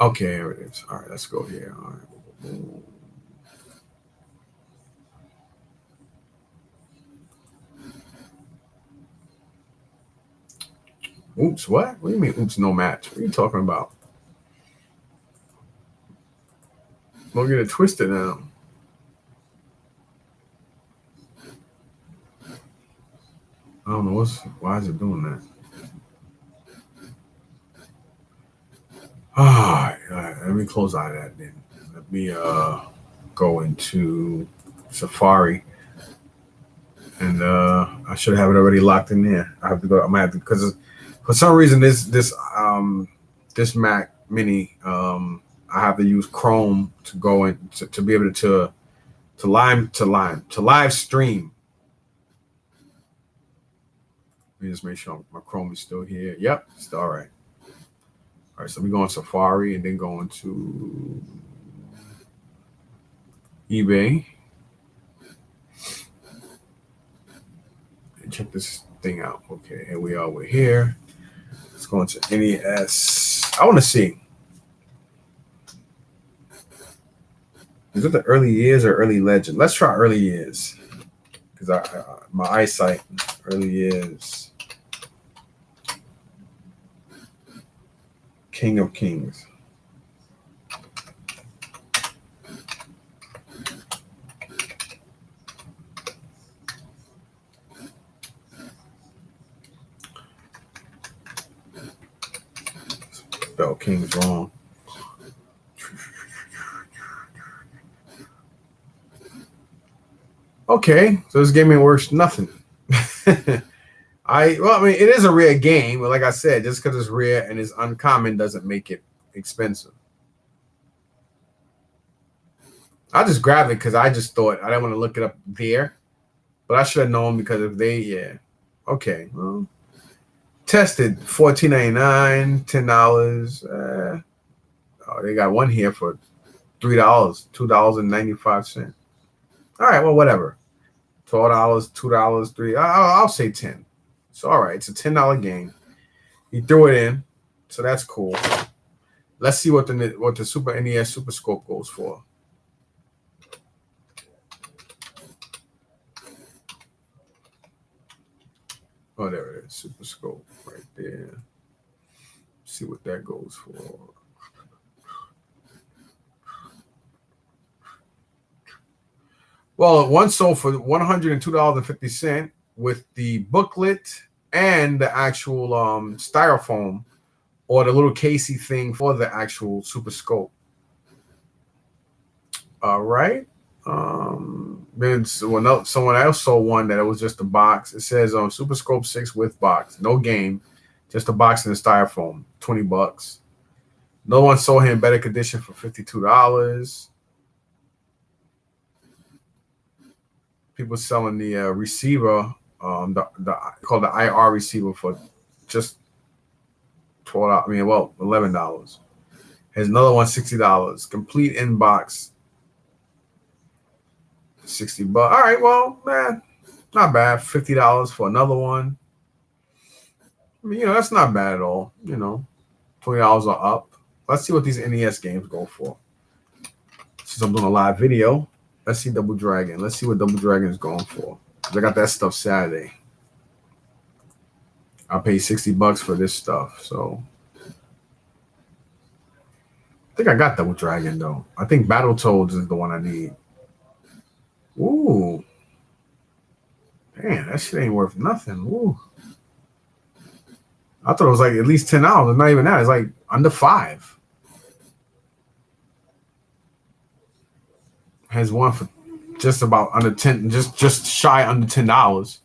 Okay, here it is. All right, let's go here. All right. Oops, what? What do you mean, oops, no match? What are you talking about? Don't get it twisted now. I don't know why is it doing that? All right, let me close out of that then. Let me go into Safari, and I should have it already locked in there. I have to go. I might have to, because for some reason this Mac Mini I have to use Chrome to go in to be able to live stream. Let me just make sure my Chrome is still here. Yep, it's all right. All right, so we go on Safari and then go into eBay. And check this thing out. Okay, here we are. We're here. Let's go into NES. I want to see. Is it the early years or early legend? Let's try early years. Because my eyesight, early years. King of Kings. Spell King's wrong. Okay, so this game ain't worth nothing. I mean, it is a rare game, but like I said, just because it's rare and it's uncommon doesn't make it expensive. I just grabbed it because I just thought I didn't want to look it up there, but I should have known because if they, okay, well, tested $14.99, $10. Oh, they got one here for $3, $2.95. All right, well, whatever. $12, $2, $3. I'll say 10. So all right, it's a $10 game. He threw it in, so that's cool. Let's see what the Super NES Super Scope goes for. Oh, there it is, Super Scope right there. See what that goes for. Well, one sold for $102.50 with the booklet and the actual styrofoam or the little casey thing for the actual Super Scope. All right. Then someone else sold one that it was just a box. It says Super Scope 6 with box, no game, just a box and a styrofoam, $20. No one sold him better condition for $52. People selling the receiver, called the IR receiver for just $12. I mean, well, $11. Has another one, $60. Complete inbox, $60. All right, well, man, not bad. $50 for another one. I mean, that's not bad at all. $20 are up. Let's see what these NES games go for. Since I'm doing a live video, let's see Double Dragon. Let's see what Double Dragon is going for. I got that stuff Saturday. I paid $60 for this stuff, so I think I got Double Dragon though. I think Battletoads is the one I need. Ooh, man, that shit ain't worth nothing. Ooh, I thought it was like at least $10. It's not even that. It's like under $5. Has one for just about under 10, just shy under $10.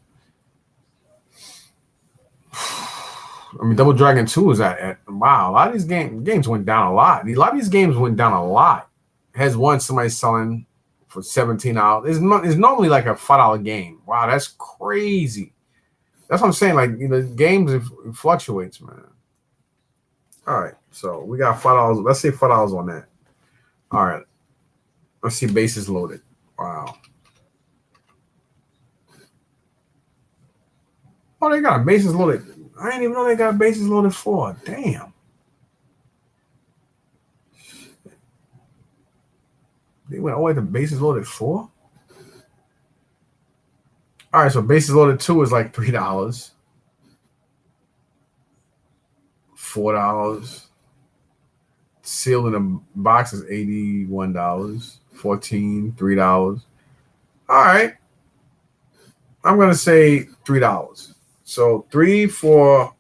I mean, Double Dragon 2 is at wow. A lot of these games went down a lot. A lot of these games went down a lot. Has one somebody selling for $17. It's normally like a $5 game. Wow, that's crazy. That's what I'm saying. Like, games it fluctuates, man. All right, so we got $5. Let's say $5 on that. All right, let's see bases loaded. Wow. Oh, they got bases loaded. I didn't even know they got bases loaded for. Damn. They went all the way to bases loaded 4. All right, so bases loaded 2 is like $3, $4. Sealed in a box is $81, 14, $3. All right, I'm gonna say $3. So 3 for.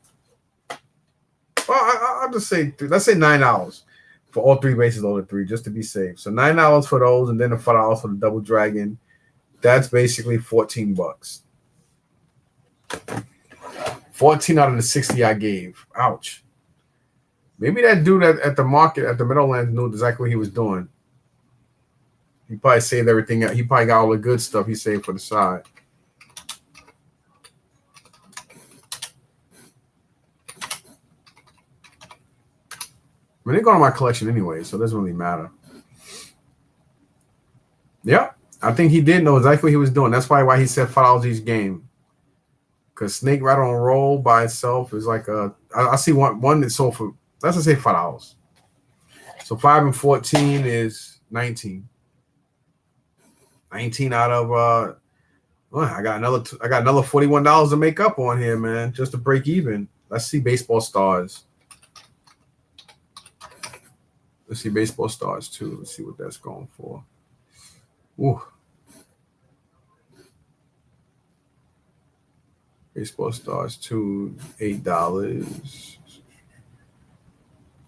Well, I'll just say let's say $9 for all 3 bases loaded 3, just to be safe. So $9 for those, and then the $5 for the double dragon. That's basically $14. 14 out of the 60 I gave. Ouch. Maybe that dude at the market at the Meadowlands knew exactly what he was doing. He probably saved everything out. He probably got all the good stuff he saved for the side. I mean, they're going to my collection anyway, so it doesn't really matter. Yep. I think he did know exactly what he was doing. That's why he said $5 each game. Because Snake Rattle and Roll by itself is like I see one that sold for, let's just say $5. So 5 and 14 is 19. 19 out of I got another $41 to make up on here, man, just to break even. Let's see baseball stars. Let's see baseball stars too. Let's see what that's going for. Ooh. Baseball stars too, $8.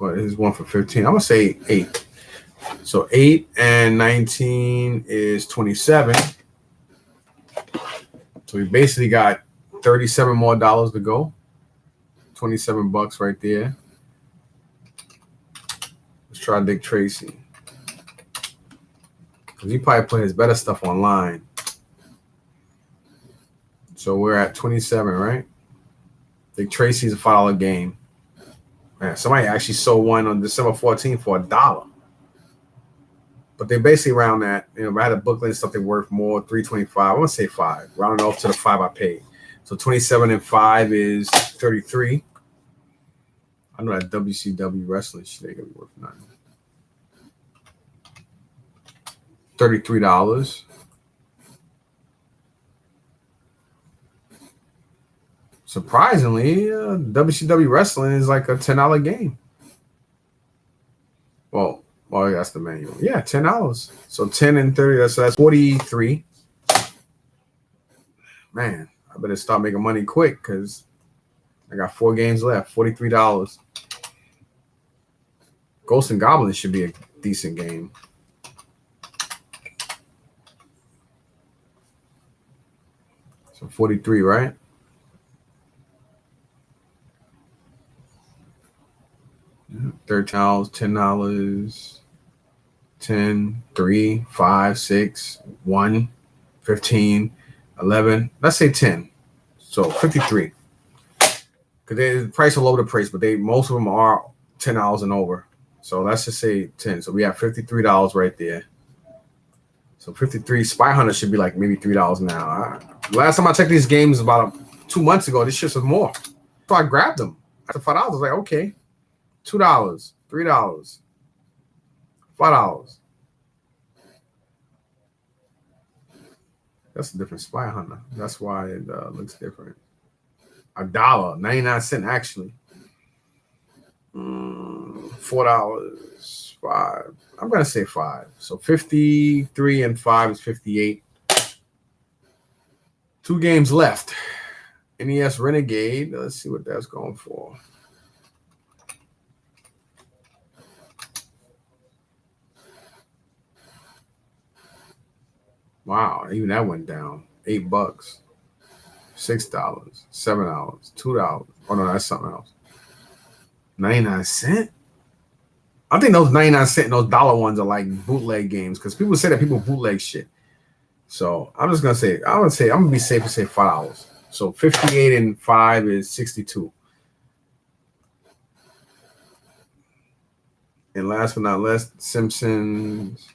But here's one for 15. I'm gonna say 8. So 8 and 19 is 27. So we basically got $37 more to go. $27 right there. Let's try Dick Tracy. Because he probably put his better stuff online. So we're at 27, right? Dick Tracy's a $5 game. Man, somebody actually sold one on December 14th for $1. But they basically around that. I had a booklet and something worth more, $3.25. I want to say 5. Rounding off to the 5 I paid. So 27 and 5 is 33. I know that WCW wrestling shit ain't gonna be worth nothing. $33. Surprisingly, WCW wrestling is like a $10 game. Well, that's the manual. Yeah, $10. So 10 and 30. So that's 43. Man, I better start making money quick because I got 4 games left. $43. Ghosts and Goblins should be a decent game. So 43, right? $13, $10, 10, 3, 5, 6, 1, 15, 11. Let's say 10. So 53. Because the price all over the place, but most of them are $10 and over. So let's just say 10. So we have $53 right there. So 53. Spy Hunter should be like maybe $3 now. Last time I checked these games about 2 months ago, this shit was more. So I grabbed them. After $5, I was like, okay. $2, $3, $5. That's a different Spy Hunter. That's why it looks different. $1, 99 cents actually. $4, 5. I'm gonna say 5. So 53 and 5 is 58. 2 games left. NES Renegade. Let's see what that's going for. Wow, even that went down. $8, $6, $7, $2. Oh no, that's something else. 99 cents. I think those 99 cent and those dollar ones are like bootleg games because people say that people bootleg shit. So I'm just gonna say I'm gonna be safe and say $5. So 58 and 5 is 62. And last but not least, Simpsons.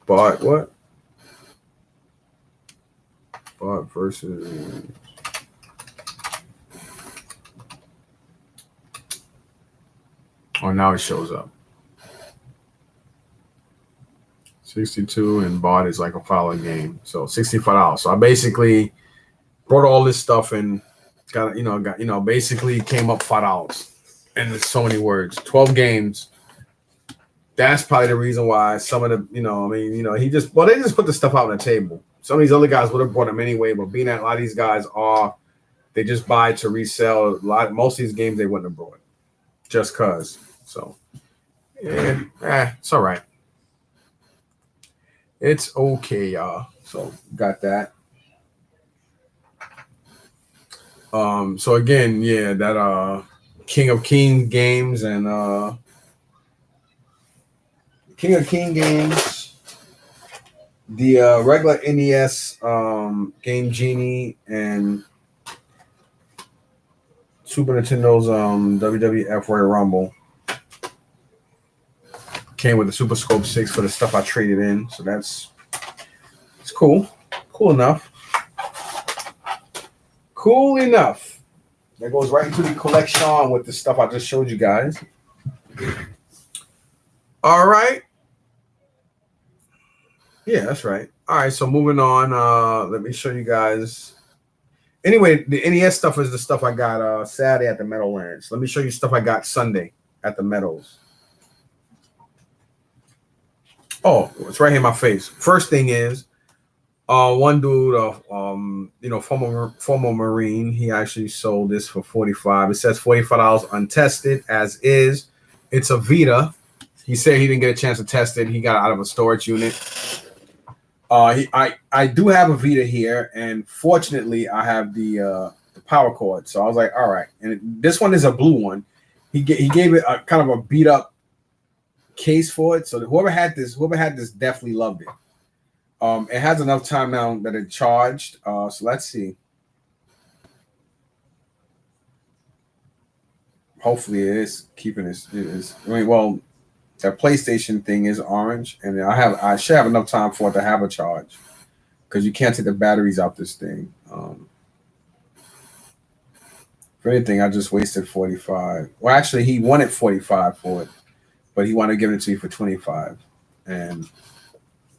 Bart what? Bart versus. Oh, now it shows up. 62 and Bart is like a $5 game. So $65. So I basically brought all this stuff and basically came up $5. And there's so many words. 12 games. That's probably the reason why some of the, they just put the stuff out on the table. Some of these other guys would have brought them anyway, but being that a lot of these guys they just buy to resell. Most of these games they wouldn't have brought just cause. So, it's all right. It's okay, y'all. So got that. So again, yeah, that King of King games and King of King games, the regular NES Game Genie and Super Nintendo's WWF Royal Rumble came with the Super Scope 6 for the stuff I traded in. So it's cool. Cool enough. Cool enough. That goes right into the collection with the stuff I just showed you guys. All right. Yeah, that's right. All right, so moving on. Let me show you guys. Anyway, the NES stuff is the stuff I got Saturday at the Meadowlands. Let me show you stuff I got Sunday at the Meadows. Oh, it's right here in my face. First thing is, one dude, former Marine, he actually sold this for $45. It says $45 untested as is. It's a Vita. He said he didn't get a chance to test it. He got it out of a storage unit. I do have a Vita here, and fortunately, I have the power cord. So I was like, all right. And this one is a blue one. He gave it a kind of a beat up case for it. So whoever had this definitely loved it. It has enough time now that it charged. So let's see. Hopefully, it is keeping this. That PlayStation thing is orange, and I should have enough time for it to have a charge, because you can't take the batteries out this thing. For anything, I just wasted $45. Well, actually, he wanted $45 for it, but he wanted to give it to you for $25, and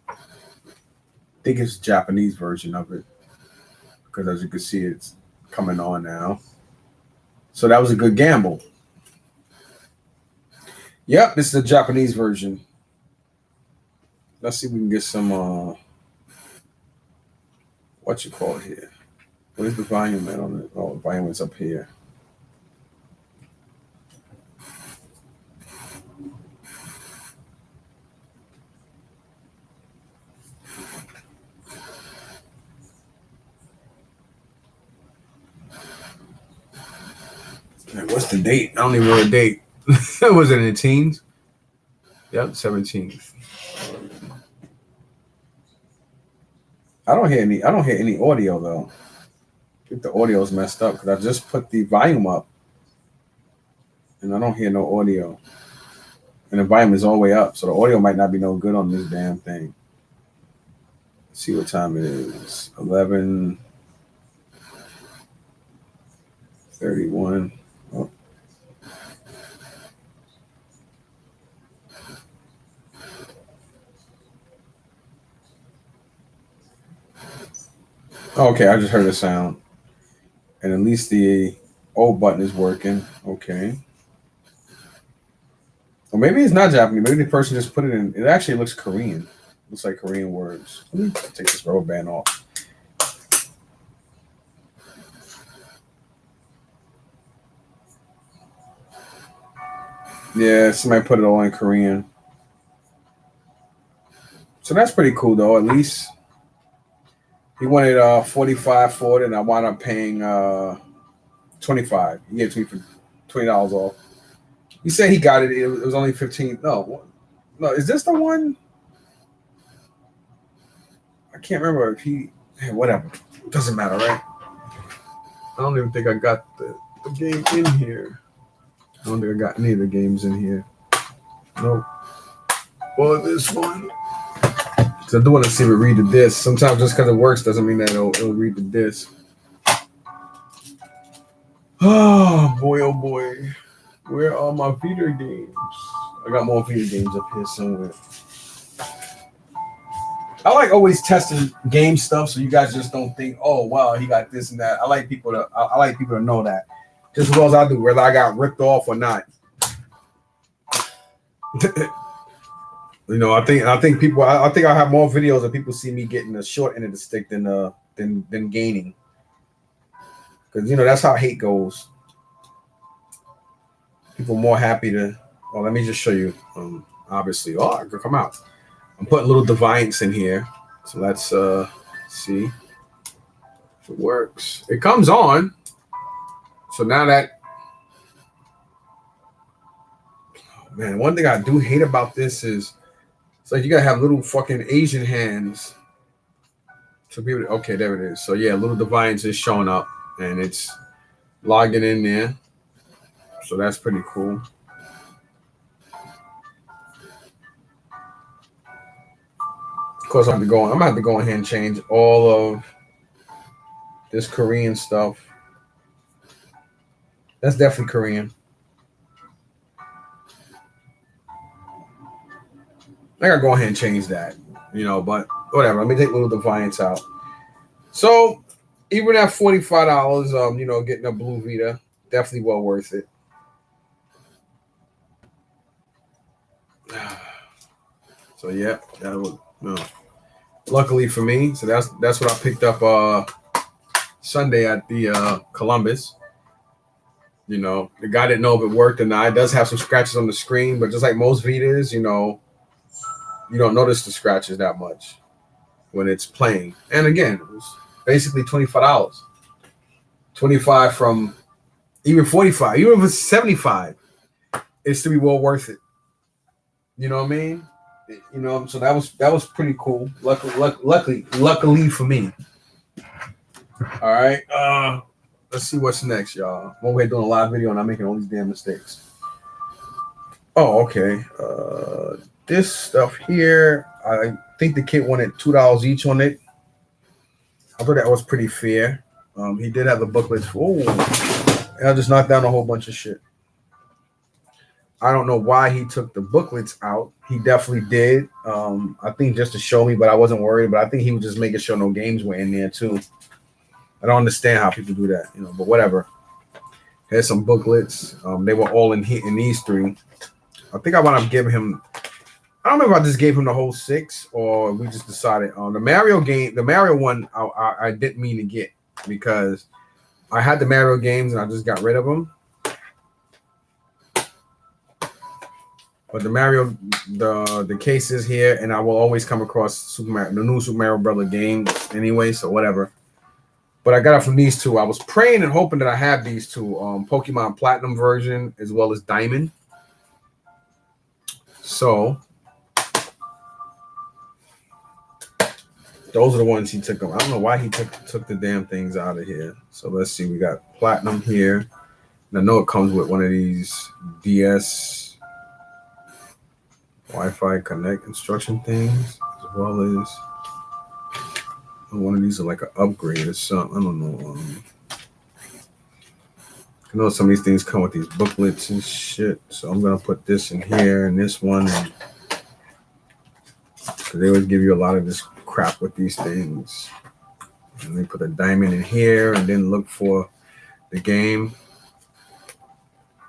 I think it's a Japanese version of it, because as you can see, it's coming on now. So that was a good gamble. Yep, this is the Japanese version. Let's see if we can get some what you call it here. What is the volume at on it? Oh, the volume is up here. What's the date? I don't even know the date. Was it in the teens? Yep, 17th. I don't hear any audio though. I think the audio is messed up because I just put the volume up and I don't hear no audio. And the volume is all the way up, so the audio might not be no good on this damn thing. Let's see what time it is. 11:31. Oh. Okay, I just heard a sound. And at least the O button is working. Okay. Or maybe it's not Japanese. Maybe the person just put it in. It actually looks Korean. Looks like Korean words. Let me take this rubber band off. Yeah, somebody put it all in Korean. So that's pretty cool, though. At least he wanted $45 for it, and I wound up paying $25. He gave it to me for $20 off. He said he got it. It was only 15. No, is this the one? I can't remember if he. Whatever. Doesn't matter, right? I don't even think I got the game in here. I don't think I got any of the games in here. Nope. Well, this one. So I do want to see if it read the disc. Sometimes just because it works doesn't mean that it'll read the disc. Oh boy. Where are my Vita games? I got more Vita games up here somewhere. I like always testing game stuff so you guys just don't think, oh wow, he got this and that. I like people to know that. Just as well as I do, whether I got ripped off or not. You know, I think I have more videos of people see me getting the short end of the stick than gaining. Because you know that's how hate goes. People more happy to. Well, let me just show you. Obviously, I could come out. I'm putting little device in here, so let's see if it works. It comes on. So now that, oh man, one thing I do hate about this is it's like you gotta have little fucking Asian hands to be able to. Okay, there it is. So yeah, little device is showing up and it's logging in there. So that's pretty cool. Of course, I'm gonna have to go ahead and change all of this Korean stuff. That's definitely Korean. I gotta go ahead and change that, you know, but whatever. Let me take little Defiance out. So even at $45, you know, getting a blue Vita, definitely well worth it. So yeah, that was no. Luckily for me, so that's what I picked up Sunday at the Columbus. You know, the guy didn't know if it worked or not. It does have some scratches on the screen, but just like most Vitas, you know, you don't notice the scratches that much when it's playing. And again, it was basically $25. 25 from even 45, even if it's 75, it's still be well worth it. You know what I mean? You know, so that was pretty cool. Luckily for me. All right. Let's see what's next, y'all. I'm over here doing a live video and I'm making all these damn mistakes. Oh, okay. This stuff here, I think the kid wanted $2 each on it. I thought that was pretty fair. He did have the booklets. Oh, and I just knocked down a whole bunch of shit. I don't know why he took the booklets out. He definitely did. I think just to show me, but I wasn't worried. But I think he was just making sure no games were in there too. I don't understand how people do that, you know. But whatever. Here's some booklets. They were all in these three. I think I wound up giving him. I don't know if I just gave him the whole 6 or we just decided on the Mario game. The Mario one I didn't mean to get because I had the Mario games and I just got rid of them. But the Mario, the case is here, and I will always come across the new Super Mario Brother game anyway, so whatever. But I got it from these two. I was praying and hoping that I have these two, Pokemon Platinum version as well as Diamond. So those are the ones he took them. I don't know why he took the damn things out of here. So let's see. We got Platinum here. And I know it comes with one of these DS Wi-Fi Connect instruction things, as well as one of these are like an upgrade or something. I don't know. I know some of these things come with these booklets and shit. So I'm gonna put this in here and this one. They always give you a lot of this crap with these things. And they put a diamond in here and then look for the game.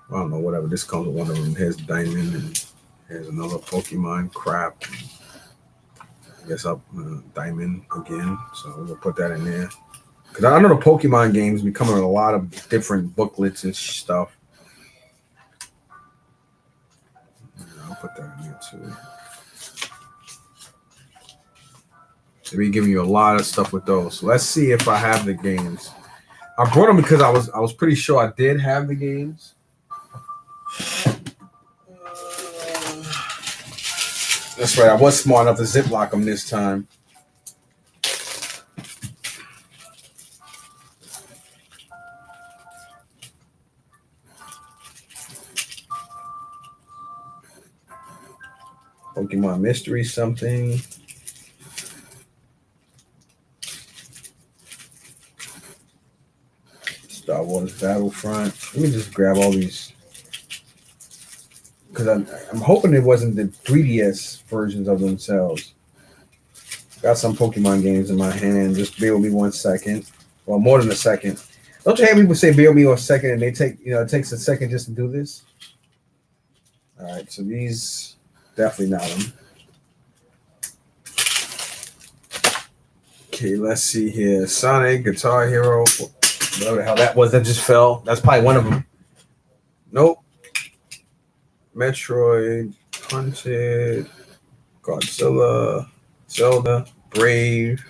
I don't know, whatever. This comes with one of them. Here's diamond and here's another Pokemon crap. I guess up diamond again. So we'll put that in there. Because I know the Pokemon games be coming with a lot of different booklets and stuff. I'll put that in there too. They be giving you a lot of stuff with those. So let's see if I have the games. I brought them because I was pretty sure I did have the games. That's right. I was smart enough to ziplock them this time. Pokemon Mystery something. Star Wars Battlefront. Let me just grab all these. Because I'm hoping it wasn't the 3DS versions of themselves. Got some Pokemon games in my hand. Just bear with me 1 second. Well, more than a second. Don't you have people say bear with me 1 second and they take, it takes a second just to do this? All right, so these definitely not them. Okay, let's see here. Sonic, Guitar Hero, whatever the hell that was that just fell. That's probably one of them. Nope. Metroid, Hunted, Godzilla, Zelda, Brave,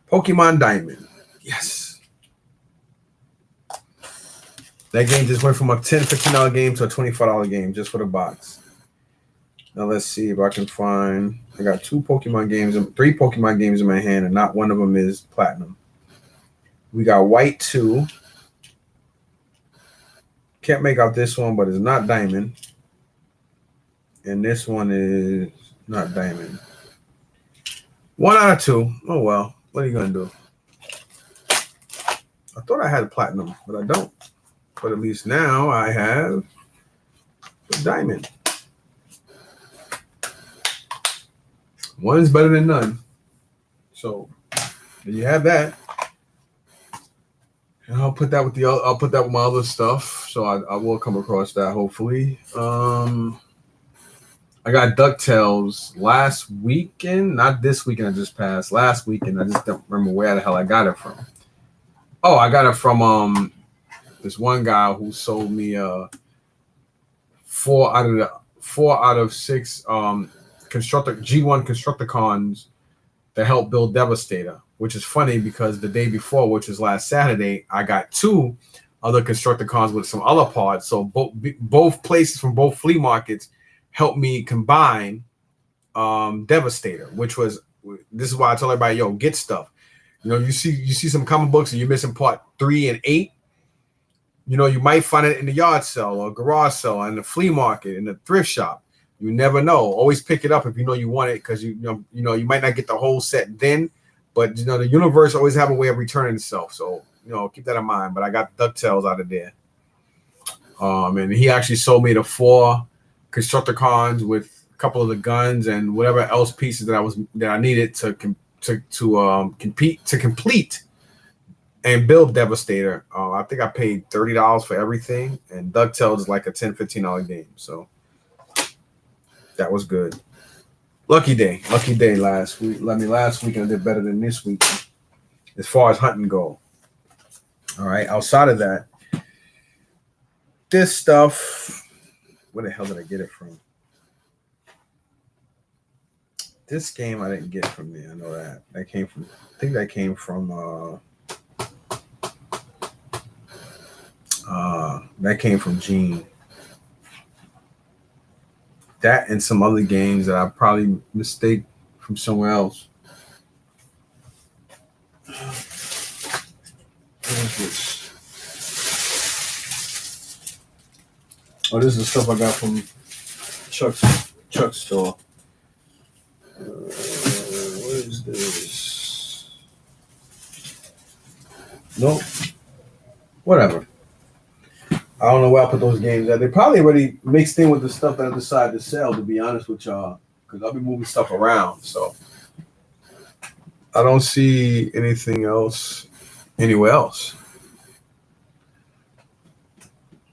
Pokemon Diamond. Yes. That game just went from a $10, $15 game to a $25 game just for the box. Now let's see if I can find. I got 3 Pokemon games in my hand, and not one of them is platinum. We got White 2. Can't make out this one, but it's not diamond. And this one is not diamond. 1 out of 2. Oh well. What are you gonna do? I thought I had platinum, but I don't. But at least now I have a diamond. One is better than none. So there you have that. And I'll put that with my other stuff. So I will come across that hopefully. I got DuckTales last weekend, not this weekend I just passed. Last weekend, I just don't remember where the hell I got it from. Oh, I got it from this one guy who sold me 4 out of 6 G1 Constructicons that helped build Devastator, which is funny because the day before, which is last Saturday, I got 2 other Constructicons with some other parts. So both places from both flea markets helped me combine Devastator, which was, this is why I tell everybody, yo, get stuff. You see some comic books and you're missing part 3 and 8. You might find it in the yard sale or garage sale, in the flea market, in the thrift shop. You never know. Always pick it up if you want it, because you might not get the whole set then, but the universe always have a way of returning itself. So keep that in mind. But I got DuckTales out of there, and he actually sold me the 4 Constructicons with a couple of the guns and whatever else pieces that I needed to complete and build Devastator. I think I paid $30 for everything, and DuckTales is like a $10, $15 game. So that was good. Lucky day last week. Last week I did better than this week as far as hunting go. All right. Outside of that, this stuff. Where the hell did I get it from? This game I didn't get from there. I know that. I think that came from Gene. That and some other games that I probably mistake from somewhere else. What is this? Oh, this is the stuff I got from Chuck's store. What is this? Nope. Whatever. I don't know where I put those games at. They probably already mixed in with the stuff that I decided to sell, to be honest with y'all, because I'll be moving stuff around. So I don't see anything else anywhere else.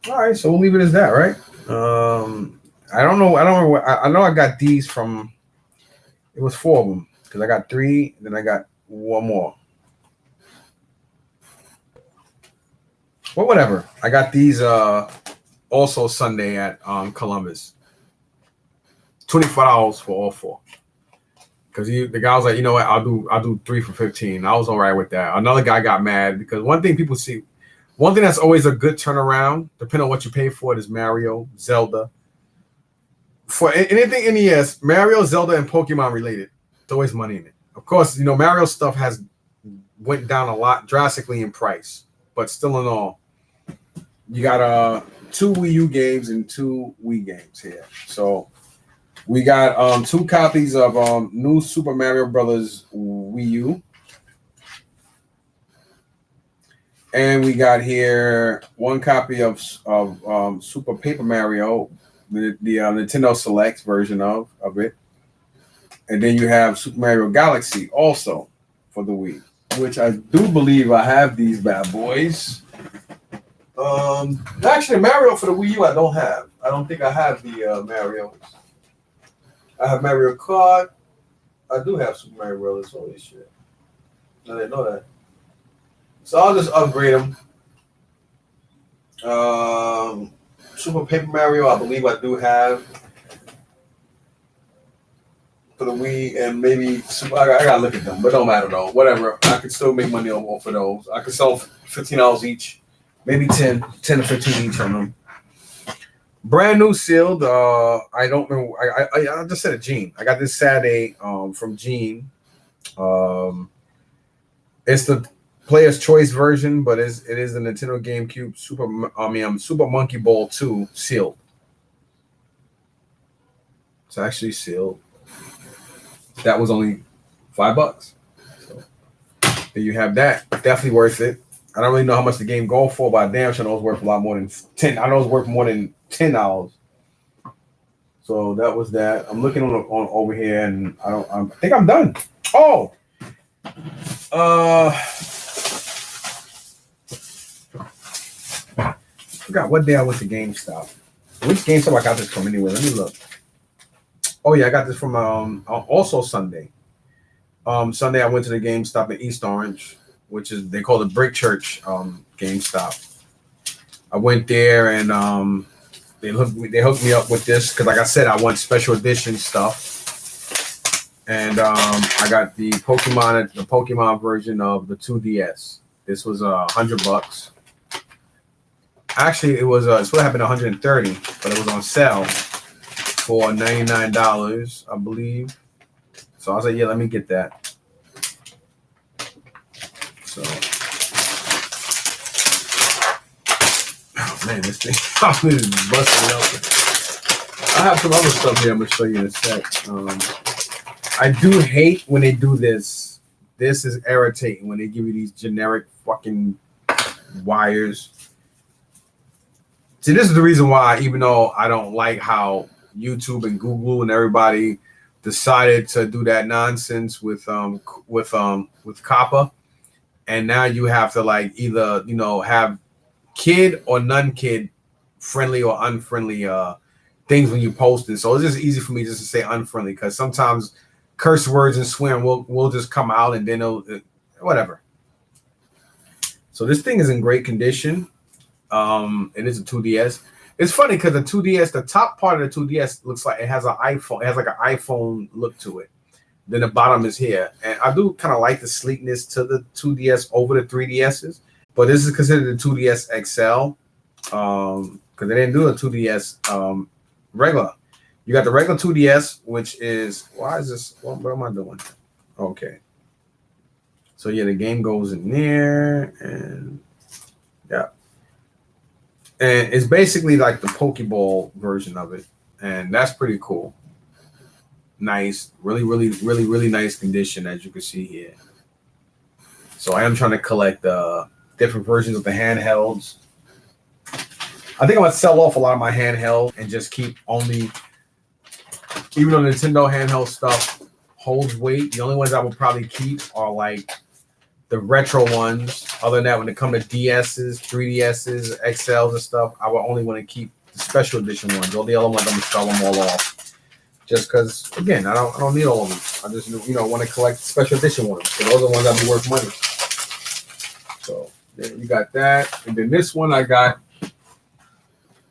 All right, so we'll leave it as that, right? I don't know. I know I got these from. It was 4 of them because I got 3, then I got 1 more. Well, whatever. I got these also Sunday at Columbus. $25 for all 4. Because the guy was like, you know what? I'll do 3 for $15. I was all right with that. Another guy got mad because one thing that's always a good turnaround, depending on what you pay for it, is Mario, Zelda, for anything NES, Mario, Zelda, and Pokemon related, there's always money in it. Of course, Mario stuff has went down a lot drastically in price, but still in all, you got 2 Wii U games and 2 Wii games here. So we got 2 copies of new Super Mario Brothers Wii U. And we got here 1 copy of Super Paper Mario, the Nintendo Select version of it. And then you have Super Mario Galaxy also for the Wii, which I do believe I have these bad boys. Actually, Mario for the Wii U I don't have. I don't think I have the Marios. I have Mario Kart. I do have Super Mario Brothers. Holy shit. I didn't know that. So I'll just upgrade them. Super Paper Mario, I believe I do have for the Wii, and maybe I gotta look at them, but don't matter though. Whatever, I can still make money off of those. I can sell $15 each, maybe 10 to 15 each on them. Brand new sealed. I don't remember. I just said a Gene. I got this Saturday from Gene. It's the Player's Choice version, but it is the Nintendo GameCube Super Monkey Ball 2 sealed. It's actually sealed. That was only $5. So there you have that. Definitely worth it. I don't really know how much the game going for, but I damn sure know it's worth a lot more than 10. I know it's worth more than $10. So that was that. I'm looking on over here, and I think I'm done. Oh. Forgot what day I went to GameStop. Which GameStop I got this from anyway? Let me look. Oh yeah, I got this from also Sunday. Sunday I went to the GameStop in East Orange, which is they call it Brick Church GameStop. I went there and they hooked me up with this because, like I said, I want special edition stuff. And I got the Pokemon version of the 2DS. This was $100. Actually, it was it's what happened $130, but it was on sale for $99, I believe. So I was like, yeah, let me get that. So, oh man, this thing is busting open. I have some other stuff here I'm gonna show you in a sec. I do hate when they do this. This is irritating when they give you these generic fucking wires. See, this is the reason why, even though I don't like how YouTube and Google and everybody decided to do that nonsense with copper, and now you have to like either have kid or non-kid friendly or unfriendly things when you post it. So it's just easy for me just to say unfriendly because sometimes curse words and swearing will just come out and then whatever. So this thing is in great condition. It is a 2DS. It's funny because the 2DS, the top part of the 2DS looks like it has an iPhone. It has like an iPhone look to it. Then the bottom is here, and I do kind of like the sleekness to the 2DS over the 3DSs. But this is considered the 2DS XL because they didn't do a 2DS regular. You got the regular 2DS, which is why is this? What am I doing? Okay. So yeah, the game goes in there, and yeah. And it's basically like the Pokeball version of it. And that's pretty cool. Nice. Really, really, really, really nice condition, as you can see here. So I am trying to collect different versions of the handhelds. I think I'm going to sell off a lot of my handheld and just keep only, even though Nintendo handheld stuff holds weight, the only ones I will probably keep are like the retro ones. Other than that, when it comes to DSs, 3DSs, XLs and stuff, I would only want to keep the special edition ones. All the other ones, I'm gonna sell them all off. Just because, again, I don't need all of them. I just want to collect special edition ones. So those are the ones that be worth money. So then you got that, and then this one I got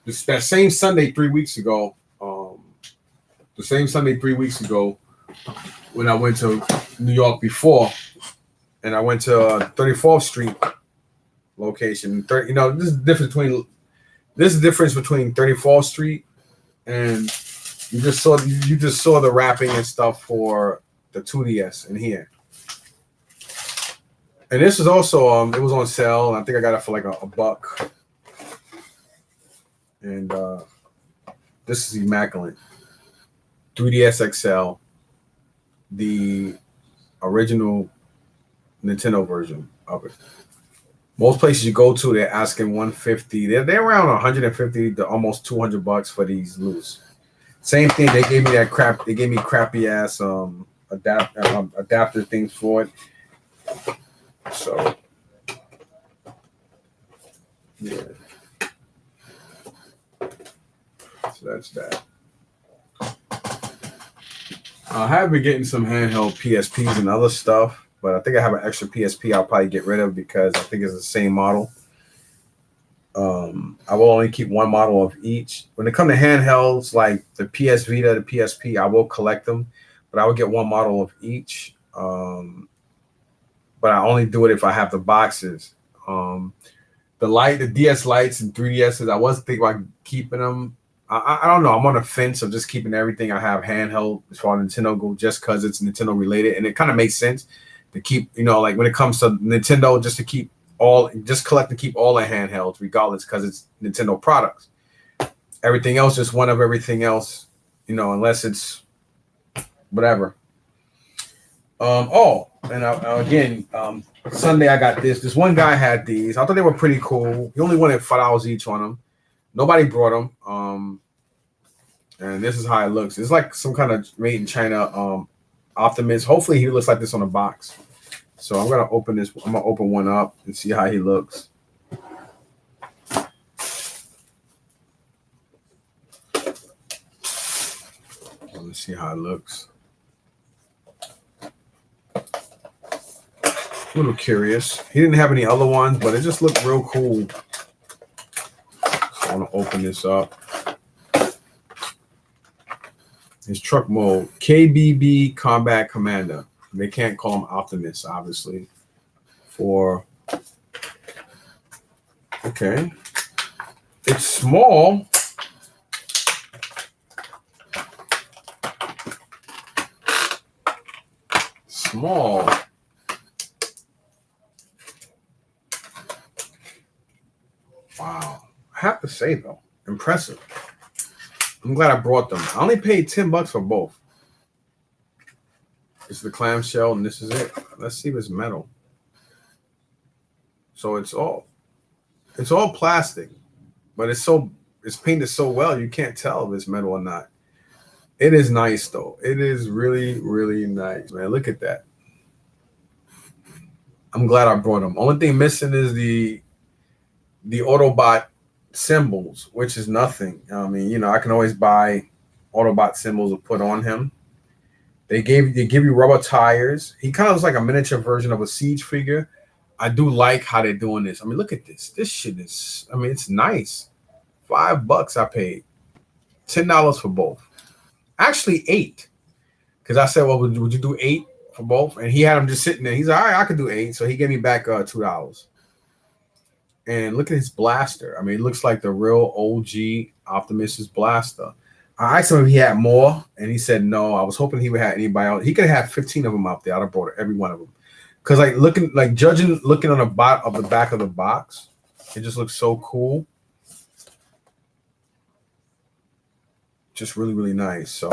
that same Sunday 3 weeks ago. The same Sunday 3 weeks ago when I went to New York before. And I went to 34th Street location. This is the difference between 34th Street and You just saw the wrapping and stuff for the 2DS in here. And this is also it was on sale, and I think I got it for like a buck. And this is immaculate. 3DS XL, the original Nintendo version of it. Most places you go to, they're asking 150. They're around 150 to almost $200 for these loose. Same thing. They gave me that crap. They gave me crappy ass adapter things for it. So yeah. So that's that. I have been getting some handheld PSPs and other stuff, but I think I have an extra PSP I'll probably get rid of because I think it's the same model. I will only keep one model of each. When it comes to handhelds like the PS Vita, the PSP, I will collect them, but I will get one model of each. But I only do it if I have the boxes. The DS Lites and 3DSs, I was thinking about keeping them. I don't know. I'm on the fence of just keeping everything I have handheld as far as Nintendo go, just because it's Nintendo related, and it kind of makes sense to keep. Like when it comes to Nintendo, just collect and keep all the handhelds, regardless, because it's Nintendo products. Everything else, just one of everything else, unless it's whatever. Again, Sunday I got this. This one guy had these. I thought they were pretty cool. He only wanted $5 each on them. Nobody brought them. And this is how it looks. It's like some kind of made in China Optimus. Hopefully he looks like this on the box. So I'm gonna open this. I'm gonna open one up and see how he looks. Let's see how it looks. A little curious. He didn't have any other ones, but it just looked real cool. So I'm gonna open this up. His truck mode, KBB Combat Commander. They can't call him Optimus, obviously. Okay. It's small. Small. Wow. I have to say, though, impressive. I'm glad I brought them. I only paid $10 for both. It's the clamshell, and this is it. Let's see if it's metal. So it's all plastic, but it's painted so well you can't tell if it's metal or not. It is nice though. It is really, really nice, man. Look at that. I'm glad I brought them. Only thing missing is the Autobot symbols, which is nothing. I mean, I can always buy Autobot symbols to put on him. They give you rubber tires. He kind of looks like a miniature version of a Siege figure. I do like how they're doing this. I mean, look at this. This shit is, it's nice. $5 I paid. $10 for both. Actually, $8. Because I said, well, would you do $8 for both? And he had them just sitting there. He's like, all right, I could do $8. So he gave me back $2. And look at his blaster. I mean, it looks like the real OG Optimus's blaster. I asked him if he had more, and he said no. I was hoping he would have anybody else. He could have 15 of them out there. I'd have brought every one of them. Because looking on the back of the box, it just looks so cool. Just really, really nice. So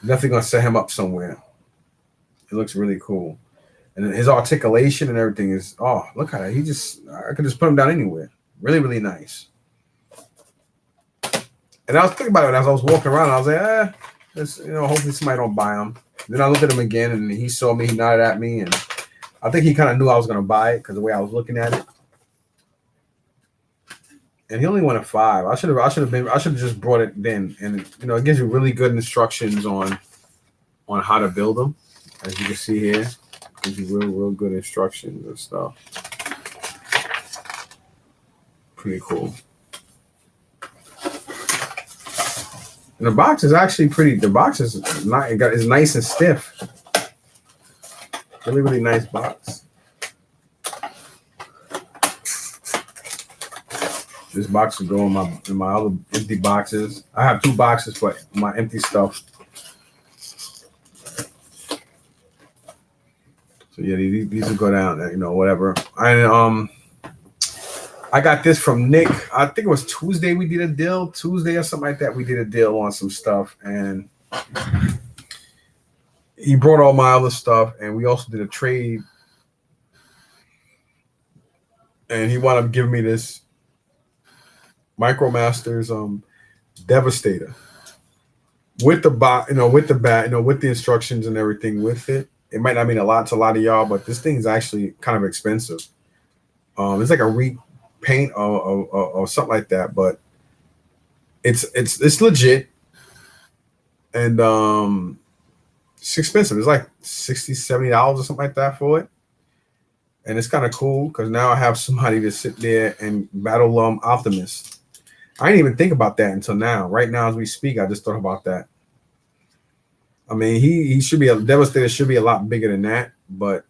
definitely gonna set him up somewhere. It looks really cool. And his articulation and everything is, look at it. I could just put him down anywhere. Really, really nice. And I was thinking about it as I was walking around. I was like, hopefully somebody don't buy him. Then I looked at him again, and he saw me. He nodded at me, and I think he kind of knew I was going to buy it because the way I was looking at it. And he only wanted $5. I should have just brought it then. And it gives you really good instructions on how to build them, as you can see here. It gives you real good instructions and stuff. Pretty cool. And the box is actually pretty. The box is not. It's nice and stiff. Really, really nice box. This box will go in my other empty boxes. I have 2 boxes for my empty stuff. So yeah, these will go down. You know, whatever. I got this from Nick. I think it was Tuesday we did a deal. Tuesday or something like that. We did a deal on some stuff, and he brought all my other stuff, and we also did a trade. And he wound up giving me this MicroMasters Devastator with the with the instructions and everything with it. It might not mean a lot to a lot of y'all, but this thing is actually kind of expensive. It's like a repaint or something like that, but it's legit, and it's expensive. It's like $60-$70 or something like that for it. And it's kind of cool because now I have somebody to sit there and battle Optimus. I didn't even think about that until now. Right now, as we speak, I just thought about that. I mean, he should be Devastator should be a lot bigger than that, but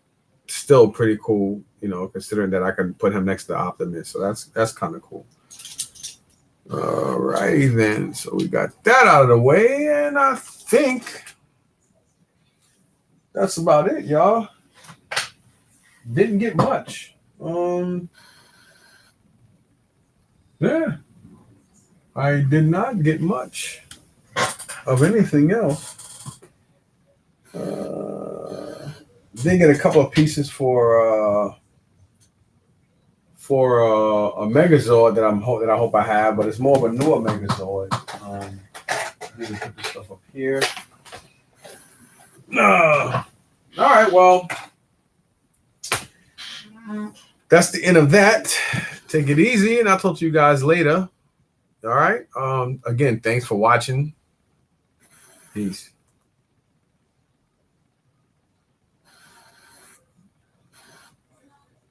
still pretty cool, you know, considering that I can put him next to Optimus. So that's kind of cool. All righty then. So we got that out of the way, and I think that's about it, y'all. Didn't get much. Yeah, I did not get much of anything else. Did get a couple of pieces for a Megazord that I hope I have, but it's more of a newer Megazord. Need to put this stuff up here. All right, well. That's the end of that. Take it easy, and I'll talk to you guys later. All right. Again, thanks for watching. Peace.